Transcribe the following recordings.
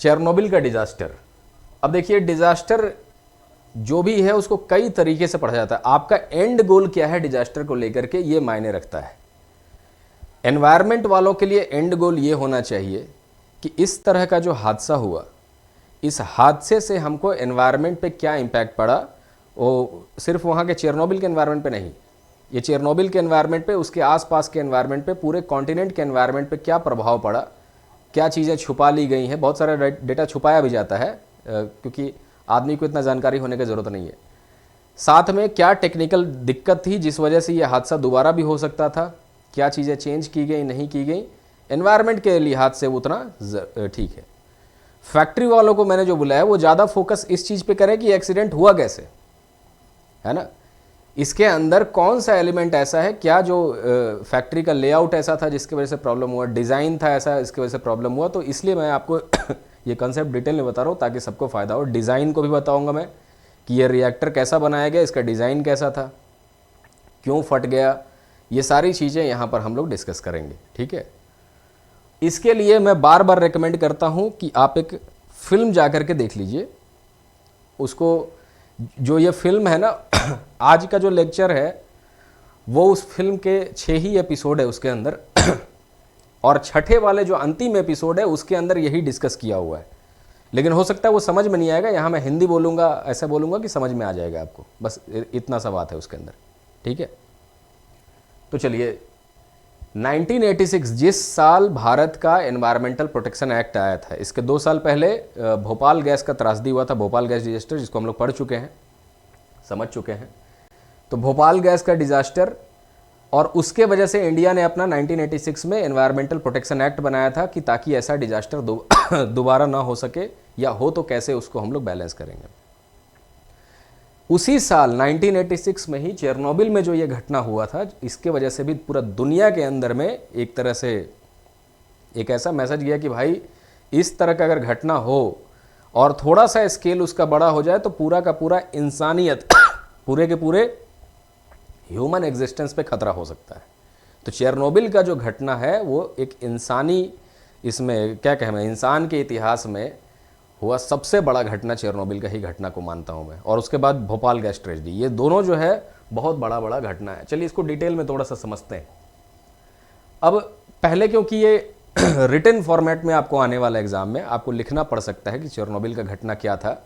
Chernobyl का disaster. अब देखिए, डिजास्टर जो भी है उसको कई तरीके से पढ़ा जाता है। आपका एंड गोल क्या है डिजास्टर को लेकर के, ये मायने रखता है। एनवायरनमेंट वालों के लिए एंड गोल ये होना चाहिए कि इस तरह का जो हादसा हुआ, इस हादसे से हमको एनवायरनमेंट पे क्या इम्पैक्ट पड़ा, वो सिर्फ वहाँ के चेरनोबिल के एनवायरनमेंट पे नहीं, ये चेरनोबिल के एनवायरनमेंट पे, उसके आसपास के एनवायरनमेंट पे, पूरे कॉन्टिनेंट के एनवायरनमेंट पे क्या प्रभाव पड़ा, क्या चीज़ें छुपा ली गई हैं। बहुत सारा डेटा छुपाया भी जाता है क्योंकि आदमी को इतना जानकारी होने की ज़रूरत नहीं है। साथ में क्या टेक्निकल दिक्कत थी जिस वजह से ये हादसा दोबारा भी हो सकता था, क्या चीज़ें चेंज की गई, नहीं की गई, एनवायरनमेंट के लिहाज से उतना ठीक है। फैक्ट्री वालों को मैंने जो बुलाया वो ज़्यादा फोकस इस चीज़ पे करें कि एक्सीडेंट हुआ कैसे, है ना, इसके अंदर कौन सा एलिमेंट ऐसा है, क्या जो फैक्ट्री का लेआउट ऐसा था जिसकी वजह से प्रॉब्लम हुआ, डिज़ाइन था ऐसा इसकी वजह से प्रॉब्लम हुआ। तो इसलिए मैं आपको ये कंसेप्ट डिटेल में बता रहा हूँ ताकि सबको फ़ायदा हो। डिज़ाइन को भी बताऊँगा मैं कि ये रिएक्टर कैसा बनाया गया, इसका डिज़ाइन कैसा था, क्यों फट गया, ये सारी चीज़ें यहाँ पर हम लोग डिस्कस करेंगे, ठीक है। इसके लिए मैं बार बार रेकमेंड करता हूँ कि आप एक फ़िल्म जा कर के देख लीजिए उसको। जो ये फिल्म है ना, आज का जो लेक्चर है वो उस फिल्म के 6 ही एपिसोड है उसके अंदर और छठे वाले जो अंतिम एपिसोड है उसके अंदर यही डिस्कस किया हुआ है। लेकिन हो सकता है वो समझ में नहीं आएगा, यहाँ मैं हिंदी बोलूँगा, ऐसा बोलूँगा कि समझ में आ जाएगा आपको, बस इतना सा बात है उसके अंदर, ठीक है। तो चलिए, 1986 जिस साल भारत का एनवायरमेंटल प्रोटेक्शन एक्ट आया था, इसके 2 साल पहले भोपाल गैस का त्रासदी हुआ था, भोपाल गैस डिजास्टर, जिसको हम लोग पढ़ चुके हैं, समझ चुके हैं। तो भोपाल गैस का डिजास्टर, और उसके वजह से इंडिया ने अपना 1986 में एनवायरमेंटल प्रोटेक्शन एक्ट बनाया था कि ताकि ऐसा डिजास्टर दोबारा ना हो सके, या हो तो कैसे उसको हम लोग बैलेंस करेंगे। उसी साल 1986 में ही चेरनोबिल में जो ये घटना हुआ था, इसके वजह से भी पूरा दुनिया के अंदर में एक तरह से एक ऐसा मैसेज गया कि भाई इस तरह का अगर घटना हो और थोड़ा सा स्केल उसका बड़ा हो जाए तो पूरा का पूरा इंसानियत, पूरे के पूरे ह्यूमन एग्जिस्टेंस पे खतरा हो सकता है। तो चेरनोबिल का जो घटना है वो एक इंसानी, इसमें क्या कहें, इंसान के इतिहास में हुआ सबसे बड़ा घटना चेरनोबिल का ही घटना को मानता हूं मैं। और उसके बाद भोपाल गैस ट्रेजेडी, ये दोनों जो है बहुत बड़ा घटना है। चलिए इसको डिटेल में थोड़ा सा समझते हैं। अब पहले, क्योंकि ये रिटन फॉर्मेट में आपको आने वाला एग्जाम में आपको लिखना पड़ सकता है कि चेरनोबिल का घटना क्या था।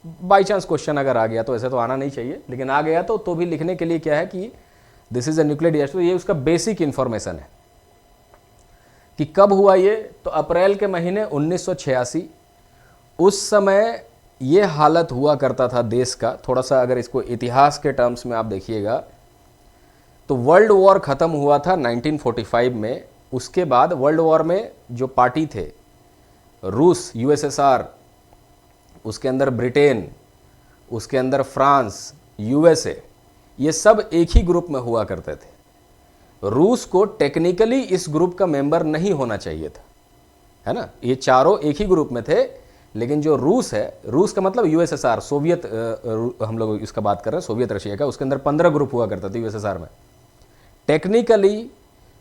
बाई चांस क्वेश्चन अगर आ गया तो, ऐसे तो आना नहीं चाहिए, लेकिन आ गया तो भी लिखने के लिए क्या है कि this is a nuclear disaster, ये उसका बेसिक इंफॉर्मेशन है कि कब हुआ ये। तो अप्रैल के महीने 1986, उस समय ये हालत हुआ करता था देश का। थोड़ा सा अगर इसको इतिहास के टर्म्स में आप देखिएगा तो वर्ल्ड वॉर ख़त्म हुआ था 1945 में। उसके बाद वर्ल्ड वॉर में जो पार्टी थे, रूस, यूएसएसआर, उसके अंदर ब्रिटेन, उसके अंदर फ्रांस, यूएसए, ये सब एक ही ग्रुप में हुआ करते थे। रूस को टेक्निकली इस ग्रुप का मेंबर नहीं होना चाहिए था, है ना, ये चारों एक ही ग्रुप में थे। लेकिन जो रूस है, रूस का मतलब यूएसएसआर, सोवियत, हम लोग इसका बात कर रहे हैं सोवियत रशिया का, उसके अंदर 15 ग्रुप हुआ करता था यूएसएसआर में। टेक्निकली,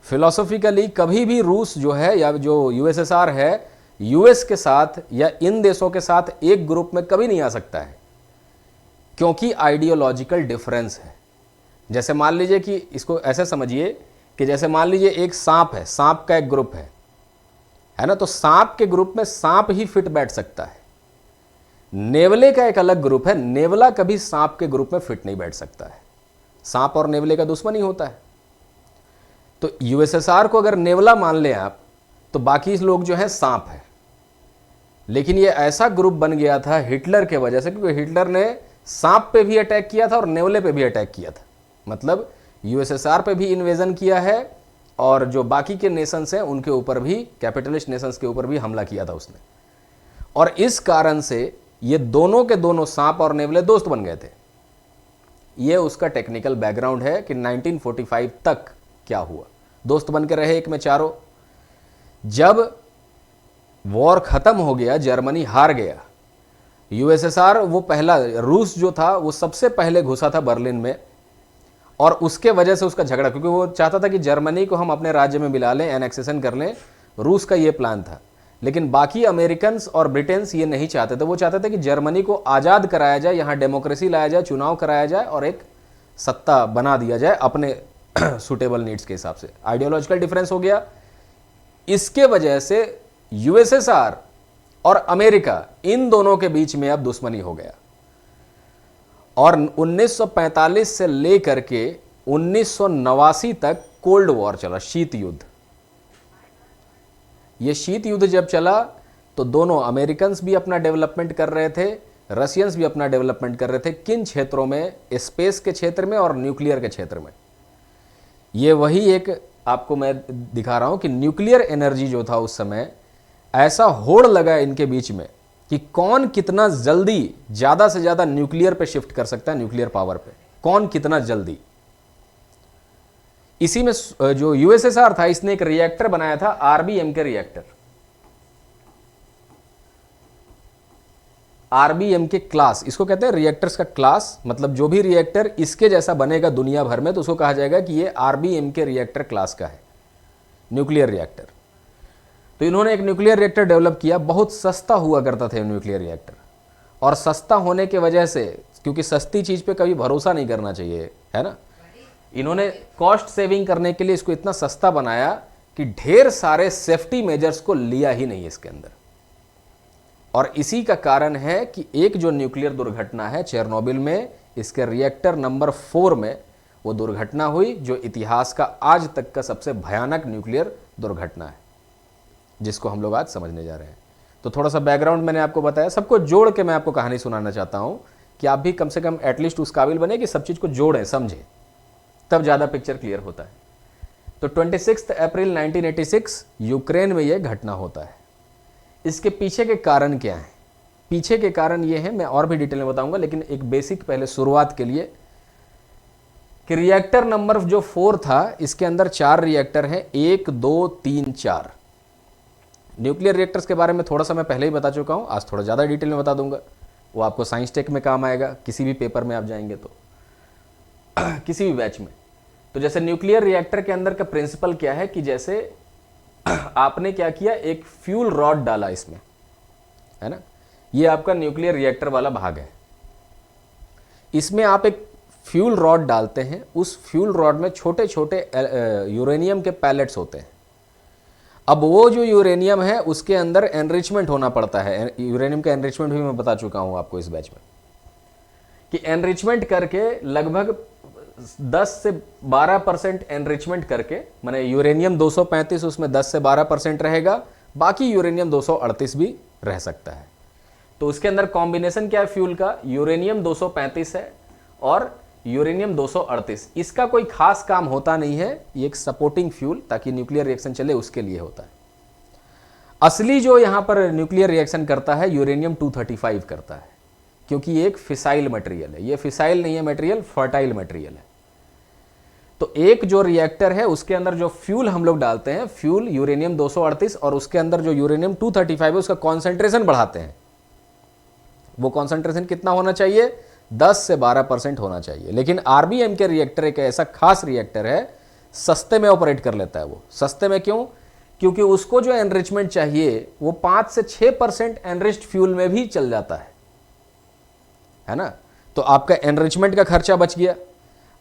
फिलोसॉफिकली कभी भी रूस जो है या जो यूएसएसआर है, यूएस के साथ या इन देशों के साथ एक ग्रुप में कभी नहीं आ सकता है, क्योंकि आइडियोलॉजिकल डिफरेंस है। जैसे मान लीजिए कि इसको ऐसे समझिए कि जैसे मान लीजिए एक सांप है, सांप का एक ग्रुप है ना, तो सांप के ग्रुप में सांप ही फिट बैठ सकता है। नेवले का एक अलग ग्रुप है, नेवला कभी सांप के ग्रुप में फिट नहीं बैठ सकता है। सांप और नेवले का दुश्मनी होता है। तो यूएसएसआर को अगर नेवला मान लें आप, तो बाकी लोग जो है सांप है। लेकिन ये ऐसा ग्रुप बन गया था हिटलर के वजह से, क्योंकि हिटलर ने सांप पे भी अटैक किया था और नेवले पे भी अटैक किया था। मतलब यूएसएसआर पे भी इन्वेजन किया है और जो बाकी के नेशंस हैं उनके ऊपर भी, कैपिटलिस्ट नेशंस के ऊपर भी हमला किया था उसने। और इस कारण से ये दोनों के दोनों, सांप और नेवले, दोस्त बन गए थे। ये उसका टेक्निकल बैकग्राउंड है कि 1945 तक क्या हुआ, दोस्त बन के रहे एक में चारों। जब वॉर खत्म हो गया, जर्मनी हार गया, यूएसएसआर वो पहला, रूस जो था वो सबसे पहले घुसा था बर्लिन में, और उसके वजह से उसका झगड़ा, क्योंकि वो चाहता था कि जर्मनी को हम अपने राज्य में मिला लें, एनेक्सेशन कर लें, रूस का ये प्लान था। लेकिन बाकी अमेरिकन्स और ब्रिटेन्स ये नहीं चाहते थे। वो चाहते थे कि जर्मनी को आज़ाद कराया जाए, यहाँ डेमोक्रेसी लाया जाए, चुनाव कराया जाए और एक सत्ता बना दिया जाए अपने सुटेबल नीड्स के हिसाब से। आइडियोलॉजिकल डिफरेंस हो गया। इसके वजह से यूएसएसआर और अमेरिका, इन दोनों के बीच में अब दुश्मनी हो गया और 1945 से लेकर के 1989 तक कोल्ड वॉर चला, शीत युद्ध। ये शीत युद्ध जब चला तो दोनों अमेरिकन्स भी अपना डेवलपमेंट कर रहे थे, रशियंस भी अपना डेवलपमेंट कर रहे थे। किन क्षेत्रों में? स्पेस के क्षेत्र में और न्यूक्लियर के क्षेत्र में। ये वही एक आपको मैं दिखा रहा हूं कि न्यूक्लियर एनर्जी जो था उस समय, ऐसा होड़ लगा इनके बीच में कि कौन कितना जल्दी ज़्यादा से ज़्यादा न्यूक्लियर पे शिफ्ट कर सकता है, न्यूक्लियर पावर पे कौन कितना जल्दी। इसी में जो यूएसएसआर था, इसने एक रिएक्टर बनाया था, आरबीएमके रिएक्टर। आरबीएमके क्लास, इसको कहते हैं रिएक्टर्स का क्लास। मतलब जो भी रिएक्टर इसके जैसा बनेगा दुनिया भर में तो उसको कहा जाएगा कि ये आरबीएमके रिएक्टर क्लास का है, न्यूक्लियर रिएक्टर। तो इन्होंने एक न्यूक्लियर रिएक्टर डेवलप किया। बहुत सस्ता हुआ करता था न्यूक्लियर रिएक्टर, और सस्ता होने के वजह से, क्योंकि सस्ती चीज़ पे कभी भरोसा नहीं करना चाहिए, है ना, इन्होंने कॉस्ट सेविंग करने के लिए इसको इतना सस्ता बनाया कि ढेर सारे सेफ्टी मेजर्स को लिया ही नहीं इसके अंदर। और इसी का कारण है कि एक जो न्यूक्लियर दुर्घटना है चेरनोबिल में, इसके रिएक्टर नंबर 4 में वो दुर्घटना हुई, जो इतिहास का आज तक का सबसे भयानक न्यूक्लियर दुर्घटना है, जिसको हम लोग आज समझने जा रहे हैं। तो थोड़ा सा बैकग्राउंड मैंने आपको बताया, सबको जोड़ के मैं आपको कहानी सुनाना चाहता हूं कि आप भी कम से कम एटलीस्ट उस काबिल बने कि सब चीज़ को जोड़ें, समझें, तब ज़्यादा पिक्चर क्लियर होता है। तो 26 अप्रैल 1986 यूक्रेन में यह घटना होता है। इसके पीछे के कारण क्या हैं? पीछे के कारण ये हैं, मैं और भी डिटेल में बताऊंगा, लेकिन एक बेसिक पहले शुरुआत के लिए कि रिएक्टर नंबर जो 4 था, इसके अंदर 4 रिएक्टर हैं, 1 2 3 4। न्यूक्लियर रिएक्टर्स के बारे में थोड़ा सा मैं पहले ही बता चुका हूं, आज थोड़ा ज़्यादा डिटेल में बता दूंगा। वो आपको साइंस टेक में काम आएगा, किसी भी पेपर में आप जाएंगे तो किसी भी बैच में। तो जैसे न्यूक्लियर रिएक्टर के अंदर का प्रिंसिपल क्या है कि जैसे आपने क्या किया, एक फ्यूल रॉड डाला इसमें, है ना, ये आपका न्यूक्लियर रिएक्टर वाला भाग है। इसमें आप एक फ्यूल रॉड डालते हैं, उस फ्यूल रॉड में छोटे छोटे यूरेनियम के पैलेट्स होते हैं। अब वो जो यूरेनियम है उसके अंदर एनरिचमेंट होना पड़ता है। यूरेनियम का एनरिचमेंट भी मैं बता चुका हूं आपको इस बैच में, कि एनरिचमेंट करके लगभग 10 से 12% एनरिचमेंट करके, माने यूरेनियम 235 उसमें 10 से 12% रहेगा, बाकी यूरेनियम 238 भी रह सकता है। तो उसके अंदर कॉम्बिनेशन क्या है फ्यूल का? यूरेनियम 235 है और यूरेनियम 238। इसका कोई खास काम होता नहीं है, ये एक सपोर्टिंग फ्यूल, ताकि न्यूक्लियर रिएक्शन चले उसके लिए होता है। असली जो यहां पर न्यूक्लियर रिएक्शन करता है यूरेनियम 235 करता है, क्योंकि ये एक फिसाइल मटेरियल है। ये फिसाइल नहीं है मटेरियल, फर्टाइल मटेरियल है। तो एक जो रिएक्टर है उसके अंदर जो फ्यूल हम लोग डालते हैं, फ्यूल यूरेनियम 238, और उसके अंदर जो यूरेनियम 235 है उसका कॉन्सेंट्रेशन बढ़ाते हैं। वो कॉन्सेंट्रेशन कितना होना चाहिए? 10 से 12% होना चाहिए। लेकिन आरबीएमके रिएक्टर एक ऐसा खास रिएक्टर है, सस्ते में ऑपरेट कर लेता है। वो सस्ते में क्यों? क्योंकि उसको जो एनरिचमेंट चाहिए वो 5 से 6% एनरिच्ड फ्यूल में भी चल जाता है ना। तो आपका एनरिचमेंट का खर्चा बच गया।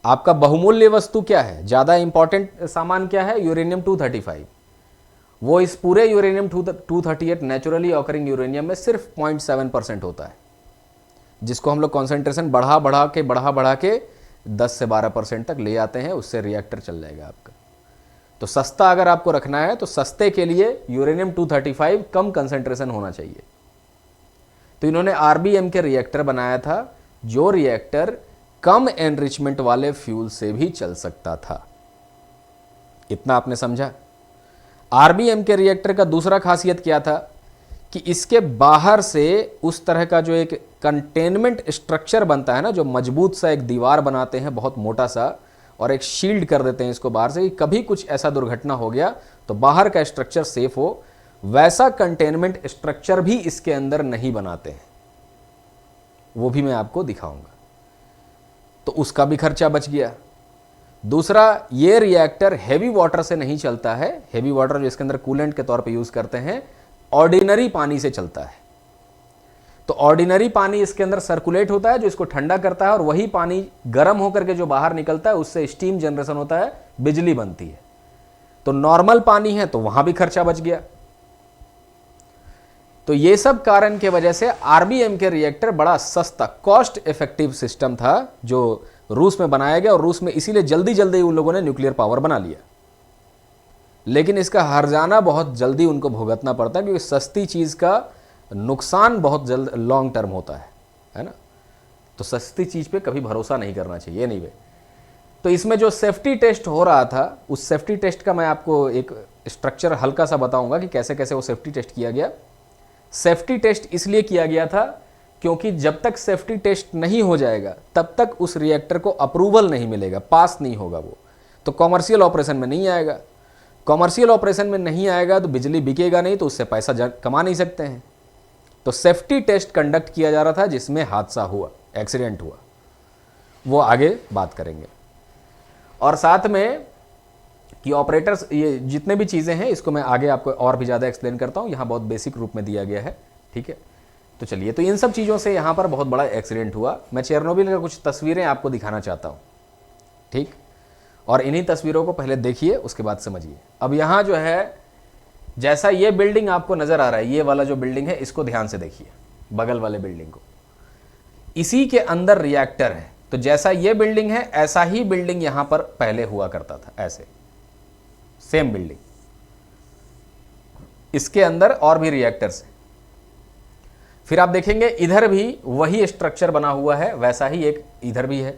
आपका बहुमूल्य वस्तु क्या है, ज़्यादा इंपॉर्टेंट सामान क्या है? यूरेनियम 235। वो इस पूरे यूरेनियम 238 नेचुरली ऑकरिंग यूरेनियम में सिर्फ 0.7% होता है, जिसको हम लोग कॉन्सेंट्रेशन बढ़ा के 10 से 12% तक ले आते हैं। उससे रिएक्टर चल जाएगा आपका। तो सस्ता अगर आपको रखना है तो सस्ते के लिए यूरेनियम 235 कम कंसेंट्रेशन होना चाहिए। तो इन्होंने आरबीएम के रिएक्टर बनाया था, जो रिएक्टर कम एनरिचमेंट वाले फ्यूल से भी चल सकता था। इतना आपने समझा। आरबीएम के रिएक्टर का दूसरा खासियत क्या था कि इसके बाहर से उस तरह का जो एक कंटेनमेंट स्ट्रक्चर बनता है ना, जो मजबूत सा एक दीवार बनाते हैं बहुत मोटा सा, और एक शील्ड कर देते हैं इसको बाहर से, कि कभी कुछ ऐसा दुर्घटना हो गया तो बाहर का स्ट्रक्चर सेफ हो। वैसा कंटेनमेंट स्ट्रक्चर भी इसके अंदर नहीं बनाते हैं, वो भी मैं आपको दिखाऊंगा। तो उसका भी खर्चा बच गया। दूसरा, ये रिएक्टर हैवी वाटर से नहीं चलता है। हैवी वाटर जो इसके अंदर कूलेंट के तौर पे यूज करते हैं, ऑर्डिनरी पानी से चलता है। तो ऑर्डिनरी पानी इसके अंदर सर्कुलेट होता है जो इसको ठंडा करता है, और वही पानी गर्म होकर के जो बाहर निकलता है उससे स्टीम जनरेशन होता है, बिजली बनती है। तो नॉर्मल पानी है तो वहां भी खर्चा बच गया। तो ये सब कारण के वजह से आरबीएम के रिएक्टर बड़ा सस्ता, कॉस्ट इफेक्टिव सिस्टम था जो रूस में बनाया गया, और रूस में इसीलिए जल्दी जल्दी उन लोगों ने न्यूक्लियर पावर बना लिया। लेकिन इसका हर्जाना बहुत जल्दी उनको भुगतना पड़ता है, क्योंकि सस्ती चीज़ का नुकसान बहुत जल्द लॉन्ग टर्म होता है ना। तो सस्ती चीज़ पे कभी भरोसा नहीं करना चाहिए, ये नहीं वे। तो इसमें जो सेफ्टी टेस्ट हो रहा था, उस सेफ्टी टेस्ट का मैं आपको एक स्ट्रक्चर हल्का सा बताऊंगा कि कैसे कैसे वो सेफ्टी टेस्ट किया गया। सेफ्टी टेस्ट इसलिए किया गया था क्योंकि जब तक सेफ्टी टेस्ट नहीं हो जाएगा तब तक उस रिएक्टर को अप्रूवल नहीं मिलेगा, पास नहीं होगा वो, तो कॉमर्शियल ऑपरेशन में नहीं आएगा। कॉमर्शियल ऑपरेशन में नहीं आएगा तो बिजली बिकेगा नहीं, तो उससे पैसा कमा नहीं सकते हैं। तो सेफ्टी टेस्ट कंडक्ट किया जा रहा था, जिसमें हादसा हुआ, एक्सीडेंट हुआ, वो आगे बात करेंगे। और साथ में कि ऑपरेटर्स, ये जितने भी चीज़ें हैं इसको मैं आगे आपको और भी ज़्यादा एक्सप्लेन करता हूँ, यहाँ बहुत बेसिक रूप में दिया गया है, ठीक है। तो चलिए, तो इन सब चीज़ों से यहाँ पर बहुत बड़ा एक्सीडेंट हुआ। मैं चेरनोबिल का कुछ तस्वीरें आपको दिखाना चाहता हूँ, ठीक। और इन्हीं तस्वीरों को पहले देखिए, उसके बाद समझिए। अब यहाँ जो है, जैसा ये बिल्डिंग आपको नज़र आ रहा है, ये वाला जो बिल्डिंग है, इसको ध्यान से देखिए, बगल वाले बिल्डिंग को। इसी के अंदर रिएक्टर है। तो जैसा ये बिल्डिंग है, ऐसा ही बिल्डिंग यहाँ पर पहले हुआ करता था, ऐसे सेम बिल्डिंग। इसके अंदर और भी रिएक्टर्स हैं। फिर आप देखेंगे इधर भी वही स्ट्रक्चर बना हुआ है, वैसा ही एक इधर भी है।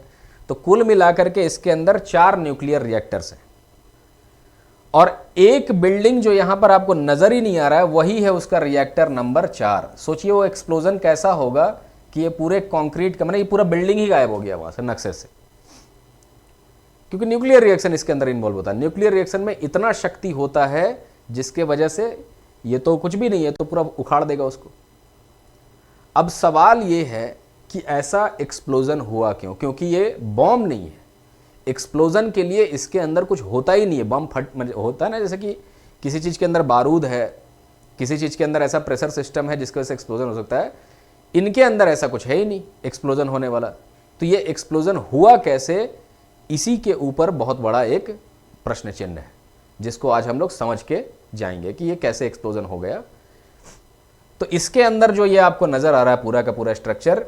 तो कुल मिलाकर के इसके अंदर 4 न्यूक्लियर रिएक्टर्स हैं। और एक बिल्डिंग जो यहां पर आपको नजर ही नहीं आ रहा है, वही है उसका रिएक्टर नंबर 4। सोचिए वो एक्सप्लोजन कैसा होगा कि ये पूरे कंक्रीट का, मतलब ये पूरा बिल्डिंग ही गायब हो गया वहां से नक्शे से, क्योंकि न्यूक्लियर रिएक्शन इसके अंदर इन्वॉल्व होता है। न्यूक्लियर रिएक्शन में इतना शक्ति होता है जिसके वजह से ये तो कुछ भी नहीं है, तो पूरा उखाड़ देगा उसको। अब सवाल ये है कि ऐसा एक्सप्लोजन हुआ क्यों? क्योंकि ये बॉम्ब नहीं है। एक्सप्लोजन के लिए इसके अंदर कुछ होता ही नहीं है। बम होता है ना, जैसे कि किसी चीज़ के अंदर बारूद है, किसी चीज़ के अंदर ऐसा प्रेशर सिस्टम है जिसकी वजह से एक्सप्लोजन हो सकता है। इनके अंदर ऐसा कुछ है ही नहीं एक्सप्लोजन होने वाला। तो ये एक्सप्लोजन हुआ कैसे, इसी के ऊपर बहुत बड़ा एक प्रश्न चिन्ह है, जिसको आज हम लोग समझ के जाएंगे कि ये कैसे एक्सप्लोजन हो गया। तो इसके अंदर जो ये आपको नज़र आ रहा है पूरा का पूरा स्ट्रक्चर,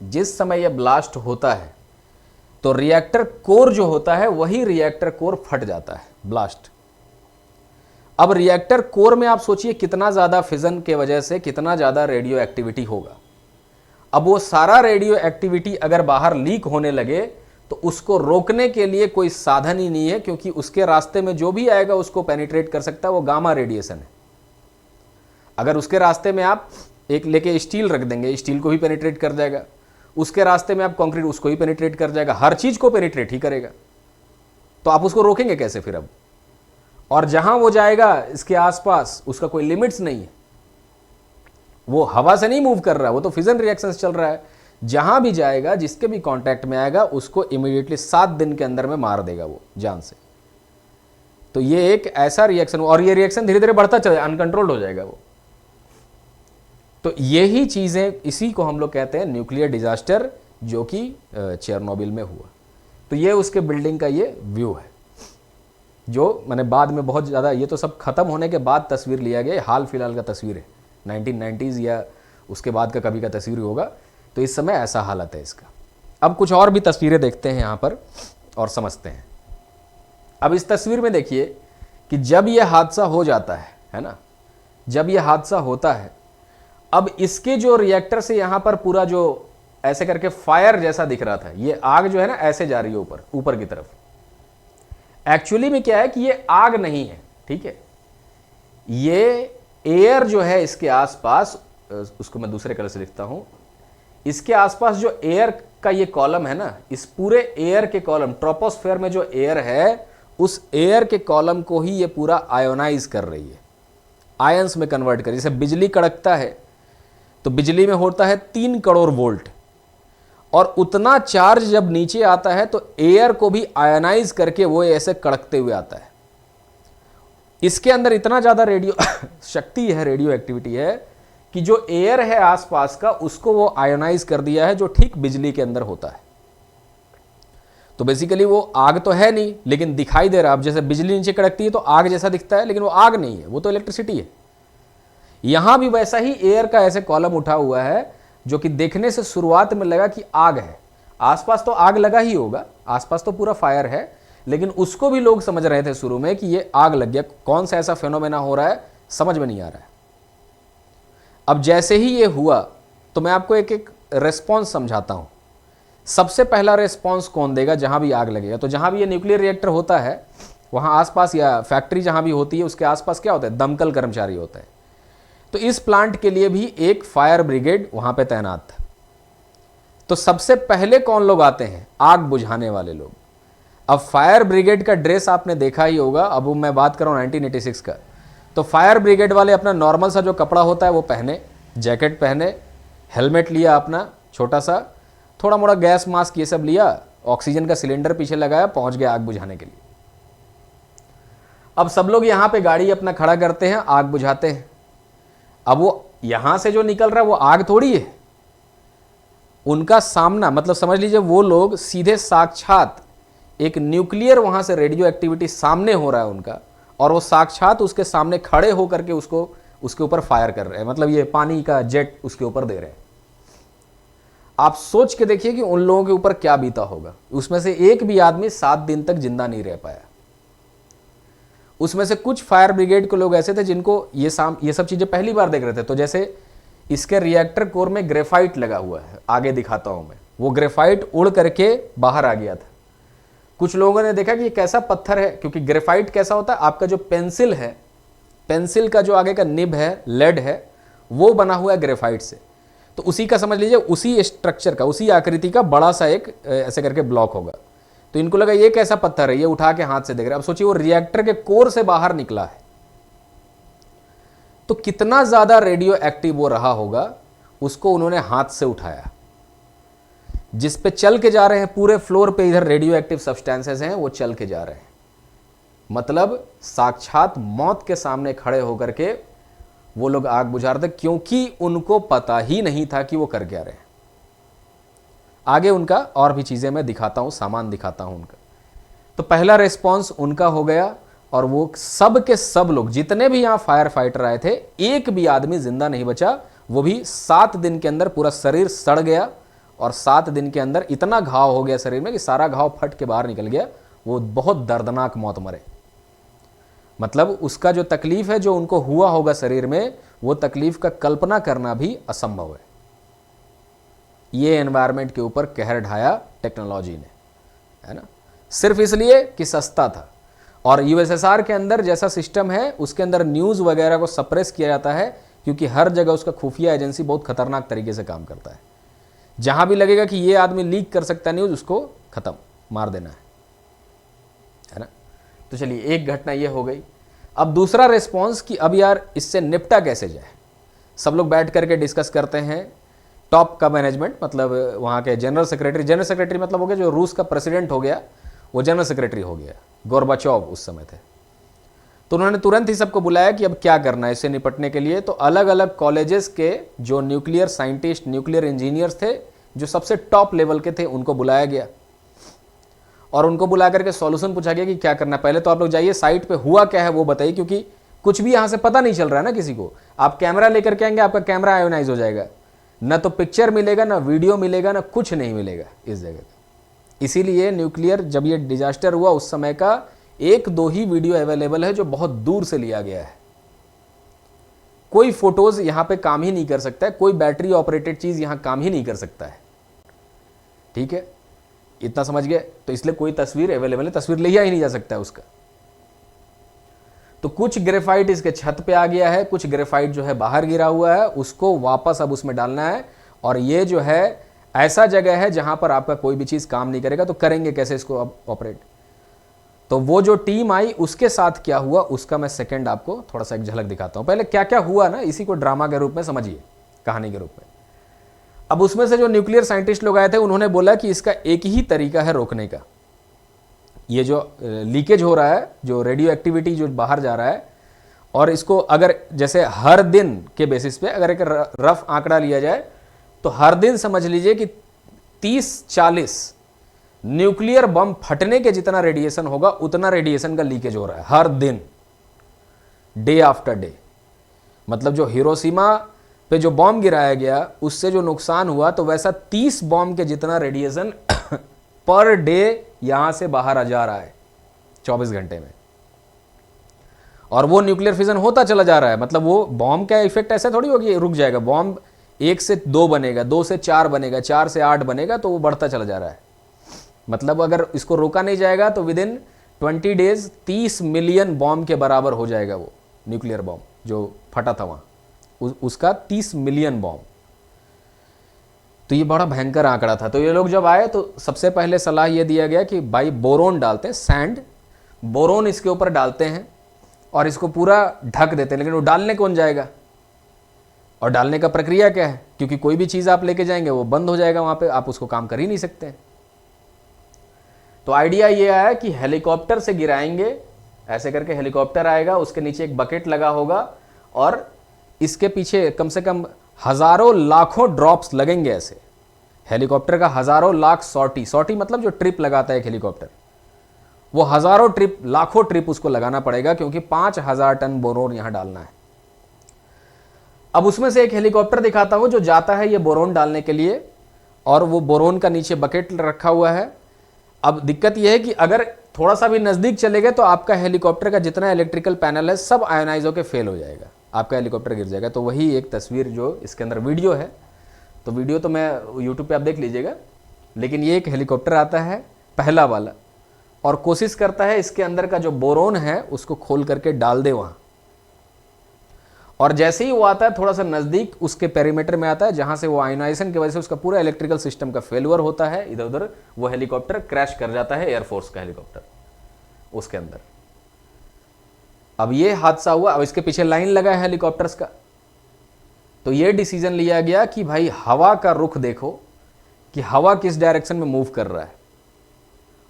जिस समय ये ब्लास्ट होता है तो रिएक्टर कोर जो होता है, वही रिएक्टर कोर फट जाता है, ब्लास्ट। अब रिएक्टर कोर में आप सोचिए कितना ज़्यादा फिजन के वजह से कितना ज़्यादा रेडियो एक्टिविटी होगा। अब वो सारा रेडियो एक्टिविटी अगर बाहर लीक होने लगे तो उसको रोकने के लिए कोई साधन ही नहीं है, क्योंकि उसके रास्ते में जो भी आएगा उसको पेनिट्रेट कर सकता है, वो गामा रेडिएशन है। अगर उसके रास्ते में आप एक लेके स्टील रख देंगे, स्टील को भी पेनिट्रेट कर जाएगा। उसके रास्ते में आप कंक्रीट, उसको ही पेनिट्रेट कर जाएगा। हर चीज को पेनिट्रेट ही करेगा। तो आप उसको रोकेंगे कैसे फिर अब? और जहां वो जाएगा इसके आसपास उसका कोई लिमिट्स नहीं है। वो हवा से नहीं मूव कर रहा है, वो तो फिजन रिएक्शन चल रहा है। जहां भी जाएगा, जिसके भी कांटेक्ट में आएगा, उसको इमीडिएटली 7 दिन के अंदर में मार देगा वो जान से। तो ये एक ऐसा रिएक्शन, और ये रिएक्शन धीरे धीरे बढ़ता चला, अनकंट्रोल्ड हो जाएगा वो। तो यही चीज़ें, इसी को हम लोग कहते हैं न्यूक्लियर डिजास्टर, जो कि चेरनोबिल में हुआ। तो ये उसके बिल्डिंग का ये व्यू है, जो मैंने बाद में बहुत ज़्यादा, ये तो सब खत्म होने के बाद तस्वीर लिया गया, हाल फिलहाल का तस्वीर है, 1990s या उसके बाद का कभी का तस्वीर होगा। तो इस समय ऐसा हालत है इसका। अब कुछ और भी तस्वीरें देखते हैं यहाँ पर और समझते हैं। अब इस तस्वीर में देखिए कि जब यह हादसा हो जाता है ना, जब यह हादसा होता है, अब इसके जो रिएक्टर से यहाँ पर पूरा जो ऐसे करके फायर जैसा दिख रहा था, ये आग जो है ना ऐसे जा रही है ऊपर ऊपर की तरफ। एक्चुअली में क्या है कि ये आग नहीं है, ठीक है, ये एयर जो है इसके आसपास, उसको मैं दूसरे कलर से लिखता हूं, इसके आसपास जो एयर का ये कॉलम है ना, इस पूरे एयर के कॉलम, ट्रोपोस्फेयर में जो एयर है, उस एयर के कॉलम को ही ये पूरा आयोनाइज कर रही है, आयंस में कन्वर्ट कर। जैसे बिजली कड़कता है तो बिजली में होता है 3 करोड़ वोल्ट, और उतना चार्ज जब नीचे आता है तो एयर को भी आयनाइज करके वो ऐसे कड़कते हुए आता है। इसके अंदर इतना ज़्यादा रेडियो शक्ति है, रेडियो एक्टिविटी है कि जो एयर है आसपास का उसको वो आयोनाइज कर दिया है, जो ठीक बिजली के अंदर होता है। तो बेसिकली वो आग तो है नहीं, लेकिन दिखाई दे रहा है। अब जैसे बिजली नीचे कड़कती है तो आग जैसा दिखता है, लेकिन वो आग नहीं है, वो तो इलेक्ट्रिसिटी है। यहां भी वैसा ही एयर का ऐसे कॉलम उठा हुआ है, जो कि देखने से शुरुआत में लगा कि आग है। आसपास तो आग लगा ही होगा, आसपास तो पूरा फायर है, लेकिन उसको भी लोग समझ रहे थे शुरू में कि ये आग लग गया। कौन सा ऐसा फेनोमेना हो रहा है समझ में नहीं आ रहा है। अब जैसे ही ये हुआ तो मैं आपको एक एक रेस्पॉन्स समझाता हूं। सबसे पहला रेस्पॉन्स कौन देगा जहां भी आग लगेगा? तो जहां भी ये न्यूक्लियर रिएक्टर होता है वहां आसपास, या फैक्ट्री जहां भी होती है उसके आसपास क्या होता है? दमकल कर्मचारी होता है। तो इस प्लांट के लिए भी एक फायर ब्रिगेड वहां पे तैनात था। तो सबसे पहले कौन लोग आते हैं? आग बुझाने वाले लोग। अब फायर ब्रिगेड का ड्रेस आपने देखा ही होगा। अब मैं बात कर रहा हूं 1986 का। तो फायर ब्रिगेड वाले अपना नॉर्मल सा जो कपड़ा होता है वो पहने, जैकेट पहने, हेलमेट लिया अपना छोटा सा, थोड़ा मोड़ा गैस मास्क ये सब लिया, ऑक्सीजन का सिलेंडर पीछे लगाया, पहुंच गए आग बुझाने के लिए। अब सब लोग यहां पे गाड़ी अपना खड़ा करते हैं, आग बुझाते हैं। अब वो यहां से जो निकल रहा है वो आग थोड़ी है, उनका सामना, मतलब समझ लीजिए वो लोग सीधे साक्षात एक न्यूक्लियर, वहां से रेडियो एक्टिविटी सामने हो रहा है उनका, और वो साक्षात उसके सामने खड़े होकर के उसको उसके ऊपर फायर कर रहे हैं। मतलब ये पानी का जेट उसके ऊपर दे रहे हैं। आप सोच के देखिए कि उन लोगों के ऊपर क्या बीता होगा। उसमें से एक भी आदमी 7 दिन तक जिंदा नहीं रह पाया। उसमें से कुछ फायर ब्रिगेड के लोग ऐसे थे जिनको ये सब चीजें पहली बार देख रहे थे। तो जैसे इसके रिएक्टर कोर में ग्रेफाइट लगा हुआ है, आगे दिखाता हूं मैं, वो ग्रेफाइट उड़ करके बाहर आ गया था। कुछ लोगों ने देखा कि ये कैसा पत्थर है, क्योंकि ग्रेफाइट कैसा होता है, आपका जो पेंसिल है, पेंसिल का जो आगे का निब है, लेड है, वो बना हुआ है ग्रेफाइट से। तो उसी का समझ लीजिए, उसी स्ट्रक्चर का, उसी आकृति का बड़ा सा एक ऐसे करके ब्लॉक होगा। तो इनको लगा ये कैसा पत्थर है, ये उठा के हाथ से देख रहे हैं। अब सोचिए वो रिएक्टर के कोर से बाहर निकला है, तो कितना ज्यादा रेडियो एक्टिव वो रहा होगा। उसको उन्होंने हाथ से उठाया, जिस पे चल के जा रहे हैं पूरे फ्लोर पे, इधर रेडियो एक्टिव सब्सटेंसेस हैं, वो चल के जा रहे हैं। मतलब साक्षात मौत के सामने खड़े होकर के वो लोग आग बुझा रहे थे, क्योंकि उनको पता ही नहीं था कि वो कर क्या रहे हैं। आगे उनका और भी चीजें मैं दिखाता हूं, सामान दिखाता हूं उनका। तो पहला रेस्पॉन्स उनका हो गया, और वो सब के सब लोग जितने भी यहां फायर फाइटर आए थे, एक भी आदमी जिंदा नहीं बचा। वो भी 7 दिन के अंदर पूरा शरीर सड़ गया, और 7 दिन के अंदर इतना घाव हो गया शरीर में कि सारा घाव फट के बाहर निकल गया। वो बहुत दर्दनाक मौत मरे। मतलब उसका जो तकलीफ है, जो उनको हुआ होगा शरीर में, वो तकलीफ का कल्पना करना भी असंभव है। ये एनवायरनमेंट के ऊपर कहर ढाया टेक्नोलॉजी ने, है ना, सिर्फ इसलिए कि सस्ता था। और यूएसएसआर के अंदर जैसा सिस्टम है, उसके अंदर न्यूज़ वगैरह को सप्रेस किया जाता है, क्योंकि हर जगह उसका खुफिया एजेंसी बहुत खतरनाक तरीके से काम करता है। जहां भी लगेगा कि ये आदमी लीक कर सकता है न्यूज़, उसको खत्म, मार देना है ना। तो चलिए, एक घटना ये हो गई। अब दूसरा रेस्पॉन्स कि अब यार इससे निपटा कैसे जाए। सब लोग बैठ करके डिस्कस करते हैं। टॉप का मैनेजमेंट, मतलब वहाँ के जनरल सेक्रेटरी मतलब हो गया, जो रूस का प्रेसिडेंट हो गया वो जनरल सेक्रेटरी हो गया, गोर्बाचोव उस समय थे। तो उन्होंने तुरंत ही सबको बुलाया कि अब क्या करना है इससे निपटने के लिए। तो अलग अलग कॉलेजेस के जो न्यूक्लियर साइंटिस्ट, न्यूक्लियर इंजीनियर्स थे, जो सबसे टॉप लेवल के थे, उनको बुलाया गया, और उनको बुला करके सॉल्यूशन पूछा गया कि क्या करना है। पहले तो आप लोग जाइए, साइट पे हुआ क्या है वो बताइए, क्योंकि कुछ भी यहाँ से पता नहीं चल रहा है ना किसी को। आप कैमरा लेकर के आएंगे, आपका कैमरा आयोनाइज हो जाएगा, ना तो पिक्चर मिलेगा, ना वीडियो मिलेगा, ना कुछ नहीं मिलेगा इस जगह पे। इसीलिए न्यूक्लियर, जब ये डिजास्टर हुआ उस समय का 1-2 ही वीडियो अवेलेबल है, जो बहुत दूर से लिया गया है। कोई फोटोज यहां पे काम ही नहीं कर सकता है, कोई बैटरी ऑपरेटेड चीज यहां काम ही नहीं कर सकता है। ठीक है, इतना समझ गए। तो इसलिए कोई तस्वीर अवेलेबल है, तस्वीर लिया ही नहीं जा सकता है उसका। तो कुछ ग्रेफाइट इसके छत पे आ गया है, कुछ ग्रेफाइट जो है बाहर गिरा हुआ है, उसको वापस अब उसमें डालना है। और ये जो है ऐसा जगह है जहां पर आपका कोई भी चीज काम नहीं करेगा, तो करेंगे कैसे इसको अब ऑपरेट। तो वो जो टीम आई उसके साथ क्या हुआ, उसका मैं सेकंड आपको थोड़ा सा एक झलक दिखाता हूं। पहले क्या क्या हुआ ना, इसी को ड्रामा के रूप में समझिए, कहानी के रूप में। अब उसमें से जो न्यूक्लियर साइंटिस्ट लोग आए थे, उन्होंने बोला कि इसका एक ही तरीका है रोकने का। ये जो लीकेज हो रहा है, जो रेडियो एक्टिविटी जो बाहर जा रहा है, और इसको अगर जैसे हर दिन के बेसिस पे अगर एक रफ आंकड़ा लिया जाए तो हर दिन समझ लीजिए कि 30-40 न्यूक्लियर बम फटने के जितना रेडिएशन होगा उतना रेडिएशन का लीकेज हो रहा है हर दिन, डे आफ्टर डे। मतलब जो हिरोशिमा पे जो बॉम्ब गिराया गया उससे जो नुकसान हुआ तो वैसा 30 बॉम्ब के जितना रेडिएशन पर डे यहां से बाहर आ जा रहा है 24 घंटे में। और वो न्यूक्लियर फिजन होता चला जा रहा है। मतलब वो बॉम्ब का इफेक्ट ऐसा थोड़ी होगी रुक जाएगा, बॉम्ब 1 से 2 बनेगा, 2 से 4 बनेगा, 4 से 8 बनेगा, तो वो बढ़ता चला जा रहा है। मतलब अगर इसको रोका नहीं जाएगा तो with in 20 days 30 million bomb के बराबर हो जाएगा वो न्यूक्लियर बॉम्ब जो फटा था वहां, उसका 30 मिलियन बॉम्ब। तो ये बड़ा भयंकर आंकड़ा था। तो ये लोग जब आए तो सबसे पहले सलाह ये दिया गया कि भाई बोरोन डालते हैं, सैंड बोरोन इसके ऊपर डालते हैं और इसको पूरा ढक देते हैं। लेकिन वो डालने कौन जाएगा और डालने का प्रक्रिया क्या है, क्योंकि कोई भी चीज़ आप लेके जाएंगे वो बंद हो जाएगा वहाँ पे, आप उसको काम कर ही नहीं सकते। तो आइडिया ये आया कि हेलीकॉप्टर से गिराएंगे, ऐसे करके हेलीकॉप्टर आएगा, उसके नीचे एक बकेट लगा होगा और इसके पीछे कम से कम हजारों लाखों ड्रॉप्स लगेंगे ऐसे। हेलीकॉप्टर का हजारों लाख सॉर्टी मतलब जो ट्रिप लगाता है एक हेलीकॉप्टर, वो हजारों ट्रिप, लाखों ट्रिप उसको लगाना पड़ेगा, क्योंकि 5000 टन बोरोन यहां डालना है। अब उसमें से एक हेलीकॉप्टर दिखाता हूं जो जाता है ये बोरोन डालने के लिए, और वो बोरोन का नीचे बकेट रखा हुआ है। अब दिक्कत यह है कि अगर थोड़ा सा भी नजदीक चले गए तो आपका हेलीकॉप्टर का जितना इलेक्ट्रिकल पैनल है सब आयनाइज होकर फेल हो जाएगा, आपका हेलीकॉप्टर गिर जाएगा। तो वही एक तस्वीर जो इसके अंदर वीडियो है, तो वीडियो तो मैं यूट्यूब पे आप देख लीजिएगा, लेकिन ये एक हेलीकॉप्टर आता है पहला वाला और कोशिश करता है इसके अंदर का जो बोरोन है उसको खोल करके डाल दे वहां। और जैसे ही वो आता है थोड़ा सा नजदीक उसके पेरीमीटर में आता है, जहां से वो आयोनाइजेशन की वजह से उसका पूरा इलेक्ट्रिकल सिस्टम का फेलियर होता है, इधर उधर वो हेलीकॉप्टर क्रैश कर जाता है, एयरफोर्स का हेलीकॉप्टर उसके अंदर। अब ये हादसा हुआ, अब इसके पीछे लाइन लगा है हेलीकॉप्टर्स का। तो ये डिसीजन लिया गया कि भाई हवा का रुख देखो कि हवा किस डायरेक्शन में मूव कर रहा है,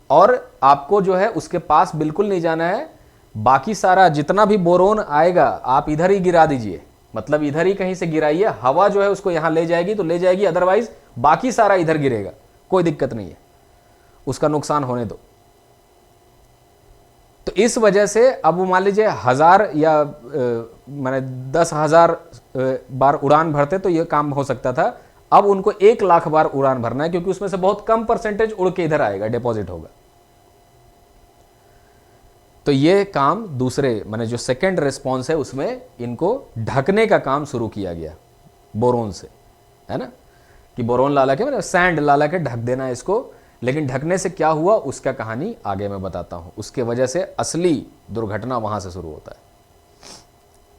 और आपको जो है उसके पास बिल्कुल नहीं जाना है। बाकी सारा जितना भी बोरोन आएगा आप इधर ही गिरा दीजिए, मतलब इधर ही कहीं से गिराइए, हवा जो है उसको यहां ले जाएगी तो ले जाएगी, अदरवाइज बाकी सारा इधर गिरेगा, कोई दिक्कत नहीं है, उसका नुकसान होने दो। तो इस वजह से अब वो मान लीजिए 1000 या माने 10,000 बार उड़ान भरते तो ये काम हो सकता था। अब उनको 1 लाख बार उड़ान भरना है, क्योंकि उसमें से बहुत कम परसेंटेज उड़ के इधर आएगा, डिपॉजिट होगा। तो ये काम दूसरे माने जो सेकंड रिस्पॉन्स है उसमें इनको ढकने का काम शुरू किया गया बोरोन से, है ना, कि बोरोन लाला के मतलब सैंड लाला के ढक देना है इसको। लेकिन ढकने से क्या हुआ उसका कहानी आगे मैं बताता हूं, उसके वजह से असली दुर्घटना वहां से शुरू होता है।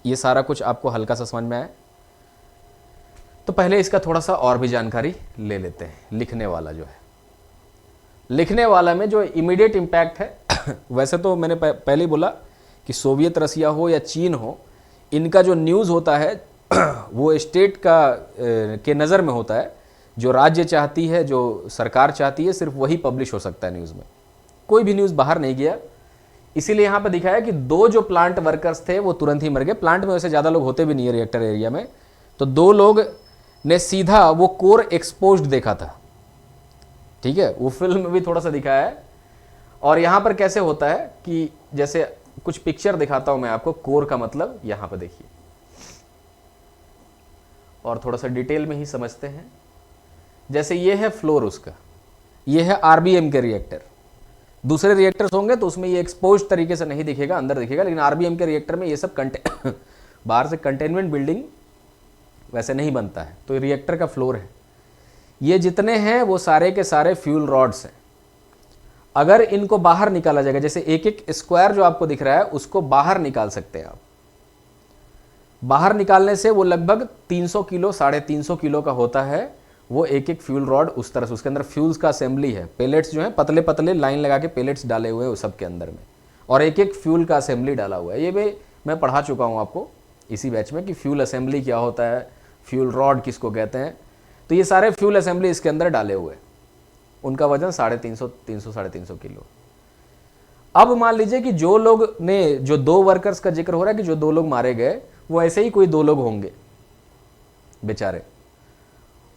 ये सारा कुछ आपको हल्का सा समझ में आया। तो पहले इसका थोड़ा सा और भी जानकारी ले लेते हैं। लिखने वाला जो है, लिखने वाला में जो इमीडिएट इम्पैक्ट है वैसे तो मैंने पहले ही बोला कि सोवियत रसिया हो या चीन हो, इनका जो न्यूज़ होता है वो स्टेट का के नज़र में होता है। जो राज्य चाहती है, जो सरकार चाहती है, सिर्फ वही पब्लिश हो सकता है न्यूज़ में, कोई भी न्यूज़ बाहर नहीं गया। इसीलिए यहाँ पर दिखाया कि 2 जो प्लांट वर्कर्स थे वो तुरंत ही मर गए। प्लांट में वैसे ज़्यादा लोग होते भी नहीं है रिएक्टर एरिया में, तो 2 लोग ने सीधा वो कोर एक्सपोज्ड देखा था। ठीक है, वो फिल्म में भी थोड़ा सा दिखाया है। और यहाँ पर कैसे होता है कि जैसे कुछ पिक्चर दिखाता हूँ मैं आपको, कोर का मतलब यहाँ पर देखिए, और थोड़ा सा डिटेल में ही समझते हैं। जैसे ये है फ्लोर उसका, ये है आरबीएम के रिएक्टर। दूसरे रिएक्टर्स होंगे तो उसमें ये एक्सपोज तरीके से नहीं दिखेगा, अंदर दिखेगा, लेकिन आरबीएम के रिएक्टर में ये सब बाहर से कंटेनमेंट बिल्डिंग वैसे नहीं बनता है। तो ये रिएक्टर का फ्लोर है। ये जितने हैं वो सारे के सारे फ्यूल रॉड्स हैं। अगर इनको बाहर निकाला जाएगा, जैसे एक एक स्क्वायर जो आपको दिख रहा है उसको बाहर निकाल सकते हैं आप। बाहर निकालने से वो लगभग 300 किलो 350 किलो का होता है वो एक एक फ्यूल रॉड। उस तरह से उसके अंदर फ्यूल्स का असेंबली है, पेलेट्स जो है पतले पतले लाइन लगा के पेलेट्स डाले हुए हैं उस सब के अंदर में, और एक एक फ्यूल का असेंबली डाला हुआ है। ये भी मैं पढ़ा चुका हूँ आपको इसी बैच में कि फ्यूल असेंबली क्या होता है, फ्यूल रॉड किसको कहते हैं। तो ये सारे फ्यूल असेंबली इसके अंदर डाले हुए, उनका वजन 350 300 350 किलो। अब मान लीजिए कि जो लोग ने, जो 2 वर्कर्स का जिक्र हो रहा है कि जो 2 लोग मारे गए, वो ऐसे ही कोई 2 लोग होंगे बेचारे,